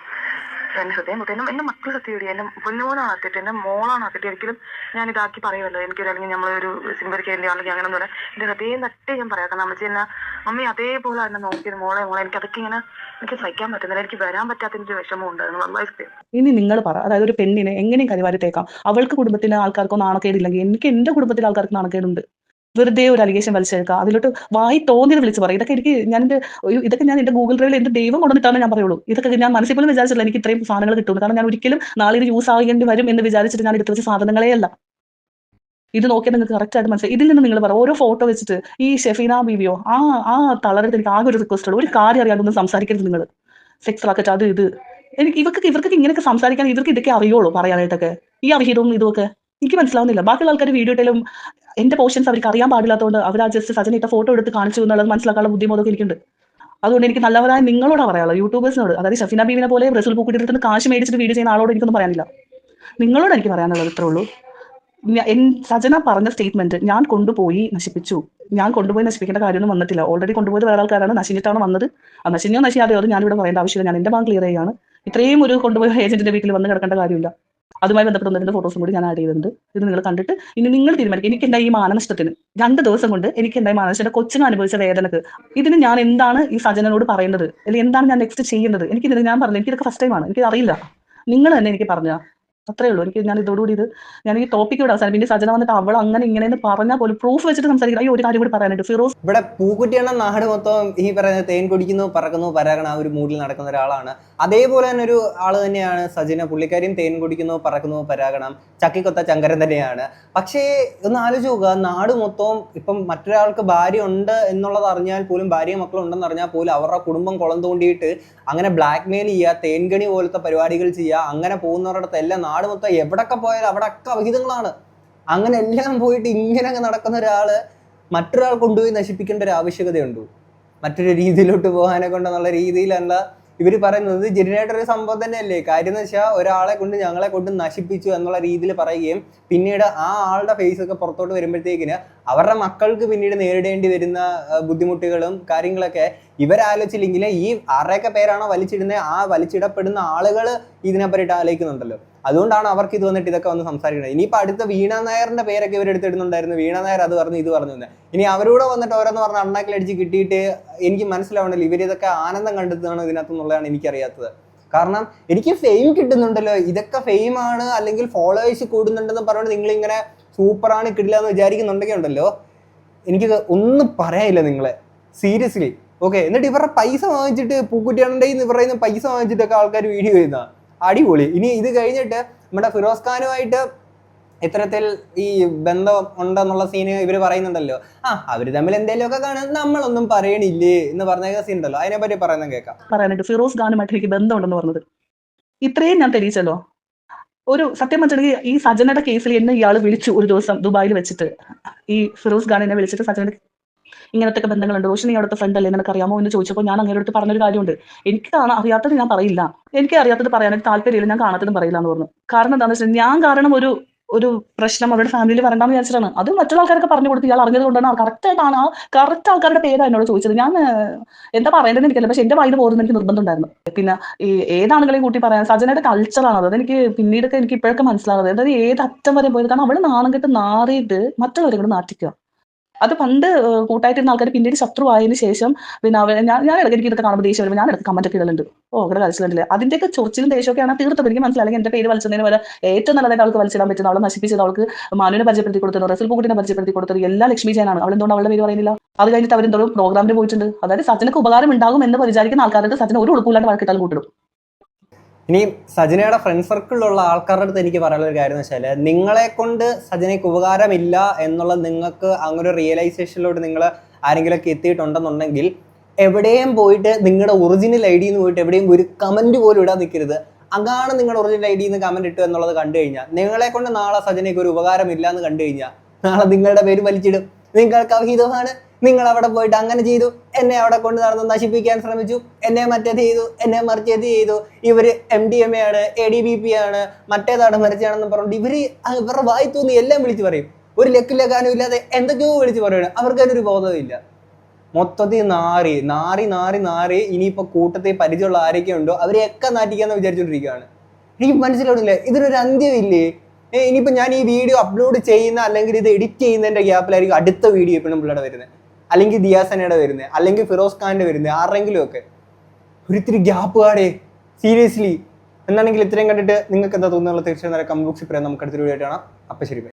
എന്റെ ഹൃദയം പൊട്ട്. എന്റെ മക്കൾ സത്യമായിട്ട് എന്റെ പൊന്നുമോനാണ് ആക്കിയിട്ട്, എന്റെ മോളാണ് ആക്കിയിട്ട്. ഒരിക്കലും ഞാൻ ഇതാക്കി പറയുമല്ലോ, എനിക്കൊരു അല്ലെങ്കിൽ നമ്മളൊരു സിമ്പരിക്കേണ്ടി അല്ലെങ്കിൽ അങ്ങനെ ഒന്നും എന്റെ ഹൃദയം തട്ടി ഞാൻ പറയാം. കാരണം അമ്മച്ചി എന്നെ മമ്മി അതേപോലെ എന്നെ നോക്കിയത് മോളെ എനിക്ക് അതൊക്കെ ഇങ്ങനെ എനിക്ക് സഹിക്കാൻ പറ്റുന്നില്ല. എനിക്ക് വരാൻ പറ്റാത്തതിന്റെ ഒരു വിഷമം ഉണ്ടായിരുന്നു. നന്നായി സത്യം. ഇനി നിങ്ങൾ പറ, അതായത് ഒരു പെണ്ണിനെ എങ്ങനെയും കരിവാരിത്തേക്കാം. അവൾക്ക് കുടുംബത്തിലെ ആൾക്കാർക്കോ നാണക്കേടില്ലെങ്കിൽ എനിക്ക് എന്റെ കുടുംബത്തിലെ ആൾക്കാർക്ക് നാണക്കേടുണ്ട്. വെറുതെ ഒരു അലിഗേഷൻ വലിച്ചെടുക്കുക, അതിലോട്ട് വായി തോന്നിയത് വിളിച്ച് പറയും. ഇതൊക്കെ എനിക്ക് ഇതൊക്കെ ഞാൻ എന്റെ ഗൂഗിൾ ഡ്രൈവിൽ എന്റെ ദൈവം കൊണ്ടുവന്നിട്ടാണ് ഞാൻ പറയുള്ളൂ. ഇതൊക്കെ ഞാൻ മനസ്സിൽ പോലും വിചാരിച്ചില്ല എനിക്ക് ഇത്രയും സാധനങ്ങൾ കിട്ടും. കാരണം ഞാൻ ഒരിക്കലും നാളെ ഇത് യൂസ് ആകേണ്ടി വരും എന്ന് വിചാരിച്ചിട്ട് ഞാൻ എടുത്തു വെച്ച സാധനങ്ങളേ അല്ല. ഇത് നോക്കിയാൽ നിങ്ങൾക്ക് കറക്റ്റ് ആയിട്ട് മനസ്സിലായി. ഇതിൽ നിന്ന് നിങ്ങൾ പറ, ഓരോ ഫോട്ടോ വെച്ചിട്ട് ഈ ഷെഫീന ബീവിയോ ആ തളരത്ത് എനിക്ക് ആകെ ഒരു റിക്വസ്റ്റ് ഉള്ളൂ, ഒരു കാര്യം അറിയാതൊന്നും സംസാരിക്കരുത് നിങ്ങൾ. സെക്സ് റാക്കറ്റ് അത് ഇത് എനിക്ക് ഇവർക്ക് ഇങ്ങനെയൊക്കെ സംസാരിക്കാൻ ഇവർക്ക് ഇതൊക്കെ അറിയുള്ളൂ പറയാനായിട്ടൊക്കെ. ഈ അവിഹിതവും ഇതുമൊക്കെ എനിക്ക് മനസ്സിലാവുന്നില്ല. ബാക്കിയുള്ള ആൾക്കാർ വീഡിയോ ഇട്ടാലും എന്റെ പോർഷൻസ് അവർക്ക് അറിയാൻ പാടില്ലാത്തതുകൊണ്ട് അവർ ആ ജസ്റ്റ് സജന ഇട്ട ഫോട്ടോ എടുത്ത് കാണിച്ചു എന്നുള്ളത് മനസ്സിലാക്കാനുള്ള ബുദ്ധിമുട്ടൊക്കെ എനിക്കുണ്ട്. അതുകൊണ്ട് എനിക്ക് നല്ലവരായ നിങ്ങളോടാണ് പറയാനുള്ളത്, യൂട്യൂബേഴ്സിനോട്. അതായത് ഷഫീന ബീവിനെ പോലെ ബ്രസൽ പൂക്കുട്ടിയുടെ കാശ് മേടിച്ചിട്ട് വീഡിയോ ചെയ്യുന്ന ആളോട് എനിക്കൊന്നും പറയാനില്ല. നിങ്ങളോട് എനിക്ക് പറയാനുള്ളത് ഇത്രേ ഉള്ളൂ. സജന പറഞ്ഞ സ്റ്റേറ്റ്മെന്റ് ഞാൻ കൊണ്ടുപോയി നശിപ്പിച്ചു, ഞാൻ കൊണ്ടുപോയി നശിപ്പിക്കേണ്ട കാര്യമൊന്നും വന്നിട്ടില്ല. ഓൾറെഡി കൊണ്ടുപോയത് വേറെ ആൾക്കാരാണ്, നശിച്ചിട്ടാണ് വന്നത്. അത് നശിഞ്ഞോ നശിയാതെയോ അത് ഞാനിവിടെ പറയേണ്ട ആവശ്യമില്ല. ഞാൻ എന്റെ ഭാഗം ക്ലിയർ ചെയ്യുകയാണ്. ഇത്രയും ഒരു കൊണ്ടുപോയ ഏജന്റിന്റെ വീട്ടിൽ വന്ന് കിടക്കേണ്ട കാര്യമില്ല. അതുമായി ബന്ധപ്പെട്ട ഫോട്ടോസും കൂടി ഞാൻ ആഡ് ചെയ്തിട്ടുണ്ട്. ഇത് നിങ്ങൾ കണ്ടിട്ട് ഇനി നിങ്ങൾ തീരുമാനിക്കും. എനിക്കുണ്ടായ ഈ മാനനഷ്ടത്തിന് 2 ദിവസം കൊണ്ട് എനിക്കുണ്ടായ മാനനഷ്ടം, കൊച്ചിന് അനുഭവിച്ച വേദനക്ക് ഇതിന് ഞാൻ എന്താണ് ഈ സജനനോട് പറയേണ്ടത്, അല്ലെങ്കിൽ എന്താണ് ഞാൻ നെക്സ്റ്റ് ചെയ്യേണ്ടത്? എനിക്കിത് ഞാൻ പറഞ്ഞു, എനിക്കിതൊക്കെ ഫസ്റ്റ് ടൈമാണ്, എനിക്ക് അറിയില്ല. നിങ്ങൾ തന്നെ എനിക്ക് പറഞ്ഞാൽ അത്രേ ഉള്ളൂ. ഞാൻ ഇതോടുകൂടി ഞാൻ ഈ ടോപ്പിക്ക് ഇവിടെ അവസാനം. പിന്നെ സജന വന്നിട്ട് അവൾ അങ്ങനെ ഇങ്ങനെയെന്ന് പറഞ്ഞാൽ പോലും പ്രൂഫ് വെച്ചിട്ട് സംസാരിക്കണം. ഈ ഒരു കാര്യം കൂടി പറയാനായിട്ട്, ഫിറോസ് ഇവിടെ പൂക്കുറ്റിയാണ് നാട് മൊത്തം ഈ പറയുന്ന തേൻ കുടിക്കുന്നു, പറക്കുന്നു, പരാഗണം ആ ഒരു മൂഡിൽ നടക്കുന്ന ഒരാളാണ്. അതേപോലെ തന്നെ ഒരു ആള് തന്നെയാണ് സജിന. പുള്ളിക്കാരിയും തേൻ കുടിക്കുന്നു, പറക്കുന്നു, പരാഗണം, ചക്കിക്കൊത്ത ചങ്കരൻ തന്നെയാണ്. പക്ഷേ ഒന്ന് ആലോചിച്ച് നോക്കുക, നാട് മൊത്തവും ഇപ്പം മറ്റൊരാൾക്ക് ഭാര്യ ഉണ്ട് എന്നുള്ളത് അറിഞ്ഞാൽ പോലും, ഭാര്യ മക്കളുണ്ടെന്ന് അറിഞ്ഞാൽ പോലും അവരുടെ കുടുംബം കുളം തോണ്ടിയിട്ട് അങ്ങനെ ബ്ലാക്ക് മെയിൽ ചെയ്യുക, തേൻകണി പോലത്തെ പരിപാടികൾ ചെയ്യുക, അങ്ങനെ പോകുന്നവരുടെ എല്ലാം നാട് മൊത്തം എവിടൊക്കെ പോയാലും അവിടെയൊക്കെ അവിഹിതങ്ങളാണ്. അങ്ങനെ എല്ലാം പോയിട്ട് ഇങ്ങനെ നടക്കുന്ന ഒരാള് മറ്റൊരാൾ കൊണ്ടുപോയി നശിപ്പിക്കേണ്ട ഒരു ആവശ്യകതയുണ്ടോ? മറ്റൊരു രീതിയിലോട്ട് പോകാനെ കൊണ്ടെന്നുള്ള രീതിയിലല്ല ഇവർ പറയുന്നത്. ജെന്യൂനായിട്ടൊരു സംഭവം തന്നെയല്ലേ. കാര്യം എന്ന് വെച്ചാൽ ഒരാളെ കൊണ്ട് ഞങ്ങളെ കൊണ്ട് നശിപ്പിച്ചു എന്നുള്ള രീതിയിൽ പറയുകയും പിന്നീട് ആ ആളുടെ ഫേസ് ഒക്കെ പുറത്തോട്ട് വരുമ്പോഴത്തേക്കിന് അവരുടെ മക്കൾക്ക് പിന്നീട് നേരിടേണ്ടി വരുന്ന ബുദ്ധിമുട്ടുകളും കാര്യങ്ങളൊക്കെ ഇവരാലോചിച്ചില്ലെങ്കിൽ ഈ ആരുടെയൊക്കെ പേരാണോ വലിച്ചിടുന്നത് ആ വലിച്ചിടപ്പെടുന്ന ആളുകൾ ഇതിനെപ്പറ്റിയിട്ട് ആലോചിക്കുന്നുണ്ടല്ലോ. അതുകൊണ്ടാണ് അവർക്ക് ഇത് വന്നിട്ട് ഇതൊക്കെ വന്ന് സംസാരിക്കുന്നത്. ഇനിയിപ്പോൾ അടുത്ത വീണ നായറിന്റെ പേരൊക്കെ ഇവരെടുത്തിടുന്നുണ്ടായിരുന്നു. വീണ നായർ അത് പറഞ്ഞു ഇത് പറഞ്ഞു എന്ന്. ഇനി അവരോട് വന്നിട്ട് ഓരോന്ന് പറഞ്ഞ് അണ്ണാക്കിലടിച്ച് കിട്ടിയിട്ട് എനിക്ക് മനസ്സിലാവണല്ലോ ഇവരിതൊക്കെ ആനന്ദം കണ്ടെത്തുകയാണ് ഇതിനകത്തുനിന്നുള്ളതാണ് എനിക്കറിയാത്തത്. കാരണം എനിക്ക് ഫെയിം കിട്ടുന്നുണ്ടല്ലോ, ഇതൊക്കെ ഫെയിമാണ് അല്ലെങ്കിൽ ഫോളോവേഴ്സ് കൂടുന്നുണ്ടെന്ന് പറഞ്ഞുകൊണ്ട് നിങ്ങളിങ്ങനെ സൂപ്പറാണ് കിട്ടില്ല എന്ന് വിചാരിക്കുന്നുണ്ടെങ്കിൽ ഉണ്ടല്ലോ, എനിക്ക് ഒന്നും പറയാനില്ല നിങ്ങളെ സീരിയസ്ലി. ഓക്കെ, എന്നിട്ട് ഇവരുടെ പൈസ വാങ്ങിച്ചിട്ട് പൂക്കുറ്റിയാണൻ്റെ ഇവരുടെ പൈസ വാങ്ങിച്ചിട്ടൊക്കെ ആൾക്കാർ വീഡിയോ ചെയ്യുന്ന അടിപൊളി. ഇനി ഇത് കഴിഞ്ഞിട്ട് നമ്മുടെ ഫിറോസ് ഖാനുമായിട്ട് ഇത്തരത്തിൽ ഈ ബന്ധം ഉണ്ടെന്നുള്ള സീന് ഇവർ പറയുന്നുണ്ടല്ലോ. അവര് തമ്മിൽ എന്തെങ്കിലുമൊക്കെ കാണാൻ നമ്മളൊന്നും പറയണില്ലേ എന്ന് പറഞ്ഞ സീൻ ഉണ്ടല്ലോ, അതിനെപ്പറ്റി പറയുന്നത് കേൾക്കാം. പറയാനായിട്ട് ഫിറോസ് ഖാനുമായിട്ട് എനിക്ക് ബന്ധമുണ്ടെന്ന് പറഞ്ഞത് ഇത്രയും ഞാൻ തെളിയിച്ചല്ലോ. ഒരു സത്യം വെച്ചിട്ടുണ്ടെങ്കിൽ ഈ സജനയുടെ കേസിൽ എന്നെ ഇയാൾ വിളിച്ചു ഒരു ദിവസം ദുബായിൽ വെച്ചിട്ട്. ഈ ഫിറോസ് ഖാൻ എന്നെ വിളിച്ചിട്ട് സജനയുടെ ഇങ്ങനത്തെ ബന്ധങ്ങളുണ്ട്, റോഷിനി അവിടുത്തെ ഫ്രണ്ട് അല്ലേ, നിനക്ക് അറിയാമോ എന്ന് ചോദിച്ചപ്പോൾ ഞാൻ അങ്ങനെ അടുത്ത് പറഞ്ഞൊരു കാര്യമുണ്ട്. എനിക്ക് അറിയാത്തത് ഞാൻ പറയില്ല, എനിക്ക് അറിയാത്തത് പറയാനായിട്ട് താല്പര്യമില്ല, ഞാൻ കാണാത്തതും പറയില്ല എന്ന് പറഞ്ഞു. കാരണം എന്താണെന്ന് വെച്ചാൽ ഞാൻ കാരണം ഒരു പ്രശ്നം അവരുടെ ഫാമിലിയിൽ വരണ്ടാന്ന് വിചാരിച്ചിട്ടാണ്. അത് മറ്റുള്ള ആൾക്കാരൊക്കെ പറഞ്ഞു കൊടുത്ത് ഇയാൾ അറിഞ്ഞത് കൊണ്ടാണ് കറക്റ്റ് ആൾക്കാരുടെ പേരാണ് എന്നോട് ചോദിച്ചത്. ഞാൻ എന്താ പറയേണ്ടതെന്ന് എനിക്കല്ല, പക്ഷെ എന്റെ വായിൽ പോകുന്നത് എനിക്ക് നിർബന്ധം ഉണ്ടായിരുന്നു. പിന്നെ ഈ ഏതാണെങ്കിലും കൂട്ടി പറയാൻ സജനയുടെ കൾച്ചറാണ് അതെനിക്ക് പിന്നീടൊക്കെ എനിക്ക് ഇപ്പോഴൊക്കെ മനസ്സിലാവുന്നത്. അതായത് ഏത് അറ്റം വരെ പോയത്, കാരണം അവള് നാണം കെട്ട് നാറിയിട്ട് മറ്റുള്ളവരെ കൂടെ നാട്ടിക്കുക. അത് പണ്ട് കൂട്ടായിട്ടിരുന്ന ആൾക്കാർ പിന്നീട് ശത്രുവായതിനു ശേഷം പിന്നെ ഞാൻ ഇടയ്ക്ക് എനിക്ക് ഇതൊക്കെ കാണുമ്പോൾ ദേഷ്യം വരുമ്പോൾ ഞാൻ ഇടയ്ക്ക് കമന്റ് ഒക്കെ ഇടലുണ്ട്. ഇവിടെ കളിച്ചിട്ടുണ്ടല്ലേ, അതിന്റെയൊക്കെ ചൊറിച്ചിലും ദേഷ്യമൊക്കെയാണ് തീർത്തത്. എനിക്ക് മനസ്സിലായി എന്റെ പേര് വലിച്ചതിന് വരെ ഏറ്റവും നല്ലതായിട്ട് അവൾക്ക് വലിച്ചിടാൻ പറ്റുന്നത്, അവളെ നശിപ്പിച്ചത്, അവൾക്ക് മാനുവിനെ പരിചയപ്പെടുത്തി കൊടുത്തത്, റസൽ പൂക്കുട്ടിനെ പരിചയപ്പെടുത്തി കൊടുത്തത് എല്ലാ ലക്ഷ്മി ജയനാണ്. അവൾ എന്തുകൊണ്ട് അവളുടെ പേര് പറയുന്നില്ല? അത് കഴിഞ്ഞിട്ട് അവരെന്തോ പ്രോഗ്രാമിന് പോയിട്ടുണ്ട്. അതായത് സജനക്ക് ഉപകാരം ഉണ്ടാകും എന്ന് വിചാരിക്കുന്ന ആൾക്കാർക്ക് സജന ഒരു ഉൾക്കൂലാണ്ട് വഴക്കിട്ടാൽ കൂട്ടിടും. ഇനി സജനയുടെ ഫ്രണ്ട് സർക്കിളിലുള്ള ആൾക്കാരുടെ അടുത്ത് എനിക്ക് പറയാനുള്ള ഒരു കാര്യം എന്ന് വെച്ചാൽ, നിങ്ങളെ കൊണ്ട് സജനയ്ക്ക് ഉപകാരമില്ല എന്നുള്ളത് നിങ്ങൾക്ക് അങ്ങനെ ഒരു റിയലൈസേഷനിലോട്ട് നിങ്ങൾ ആരെങ്കിലുമൊക്കെ എത്തിയിട്ടുണ്ടെന്നുണ്ടെങ്കിൽ എവിടെയും പോയിട്ട് നിങ്ങളുടെ ഒറിജിനൽ ഐഡിയിൽ നിന്ന് പോയിട്ട് എവിടെയും ഒരു കമന്റ് പോലും ഇടാൻ നിൽക്കരുത്. അതാണ് നിങ്ങളുടെ ഒറിജിനൽ ഐഡിയിൽ നിന്ന് കമന്റ് ഇട്ടു എന്നുള്ളത് കണ്ടു കഴിഞ്ഞാൽ, നിങ്ങളെ കൊണ്ട് നാളെ സജനയ്ക്ക് ഒരു ഉപകാരമില്ല എന്ന് കണ്ടു കഴിഞ്ഞാൽ നാളെ നിങ്ങളുടെ പേര് വലിച്ചിടും. നിങ്ങൾക്ക് അവിഹിതമാണ്, നിങ്ങൾ അവിടെ പോയിട്ട് അങ്ങനെ ചെയ്തു, എന്നെ അവിടെ കൊണ്ട് നടന്ന് നശിപ്പിക്കാൻ ശ്രമിച്ചു, എന്നെ മറ്റേത് ചെയ്തു, എന്നെ മറിച്ചത് ചെയ്തു, ഇവര് MDMA ആണ്, ADBP ആണ്, മറ്റേതാണ് മറിച്ചാണെന്ന് പറഞ്ഞിട്ട് ഇവരുടെ വായി തോന്നി എല്ലാം വിളിച്ചു പറയും. ഒരു ലക്കിലക്കാനും ഇല്ലാതെ എന്തൊക്കെയോ വിളിച്ച് പറയുകയാണ്. അവർക്ക് അതിനൊരു ബോധമില്ല. മൊത്തത്തിൽ നാറി ഇനിയിപ്പോ കൂട്ടത്തിൽ പരിചയമുള്ള ആരൊക്കെ ഉണ്ടോ അവരെയൊക്കെ നാറ്റിക്കാന്ന് വിചാരിച്ചോണ്ടിരിക്കുകയാണ്. എനിക്ക് മനസ്സിലാവുന്നില്ല, ഇതിനൊരു അന്ത്യമില്ലേ? ഇനിയിപ്പോ ഞാൻ ഈ വീഡിയോ അപ്ലോഡ് ചെയ്യുന്ന അല്ലെങ്കിൽ ഇത് എഡിറ്റ് ചെയ്യുന്നതിന്റെ ഗ്യാപ്പിലായിരിക്കും അടുത്ത വീഡിയോ ഇപ്പൊ നമ്മളുടെ വരുന്നത്, അല്ലെങ്കിൽ ദിയാസനയുടെ വരുന്നത്, അല്ലെങ്കിൽ ഫിറോസ് ഖാന്റെ വരുന്നത്, ആരെങ്കിലും ഒക്കെ. ഒരിത്തിരി ഗ്യാപ്പ് കാടേ, സീരിയസ്ലി. എന്നാണെങ്കിൽ ഇത്രയും കണ്ടിട്ട് നിങ്ങൾക്ക് എന്താ തോന്നുന്നുള്ള തീർച്ചയായും കമന്റ് ബോക്സിൽ പറയാം. നമുക്ക് അടുത്തൊരു വീഡിയോ കാണാം. അപ്പൊ ശരി.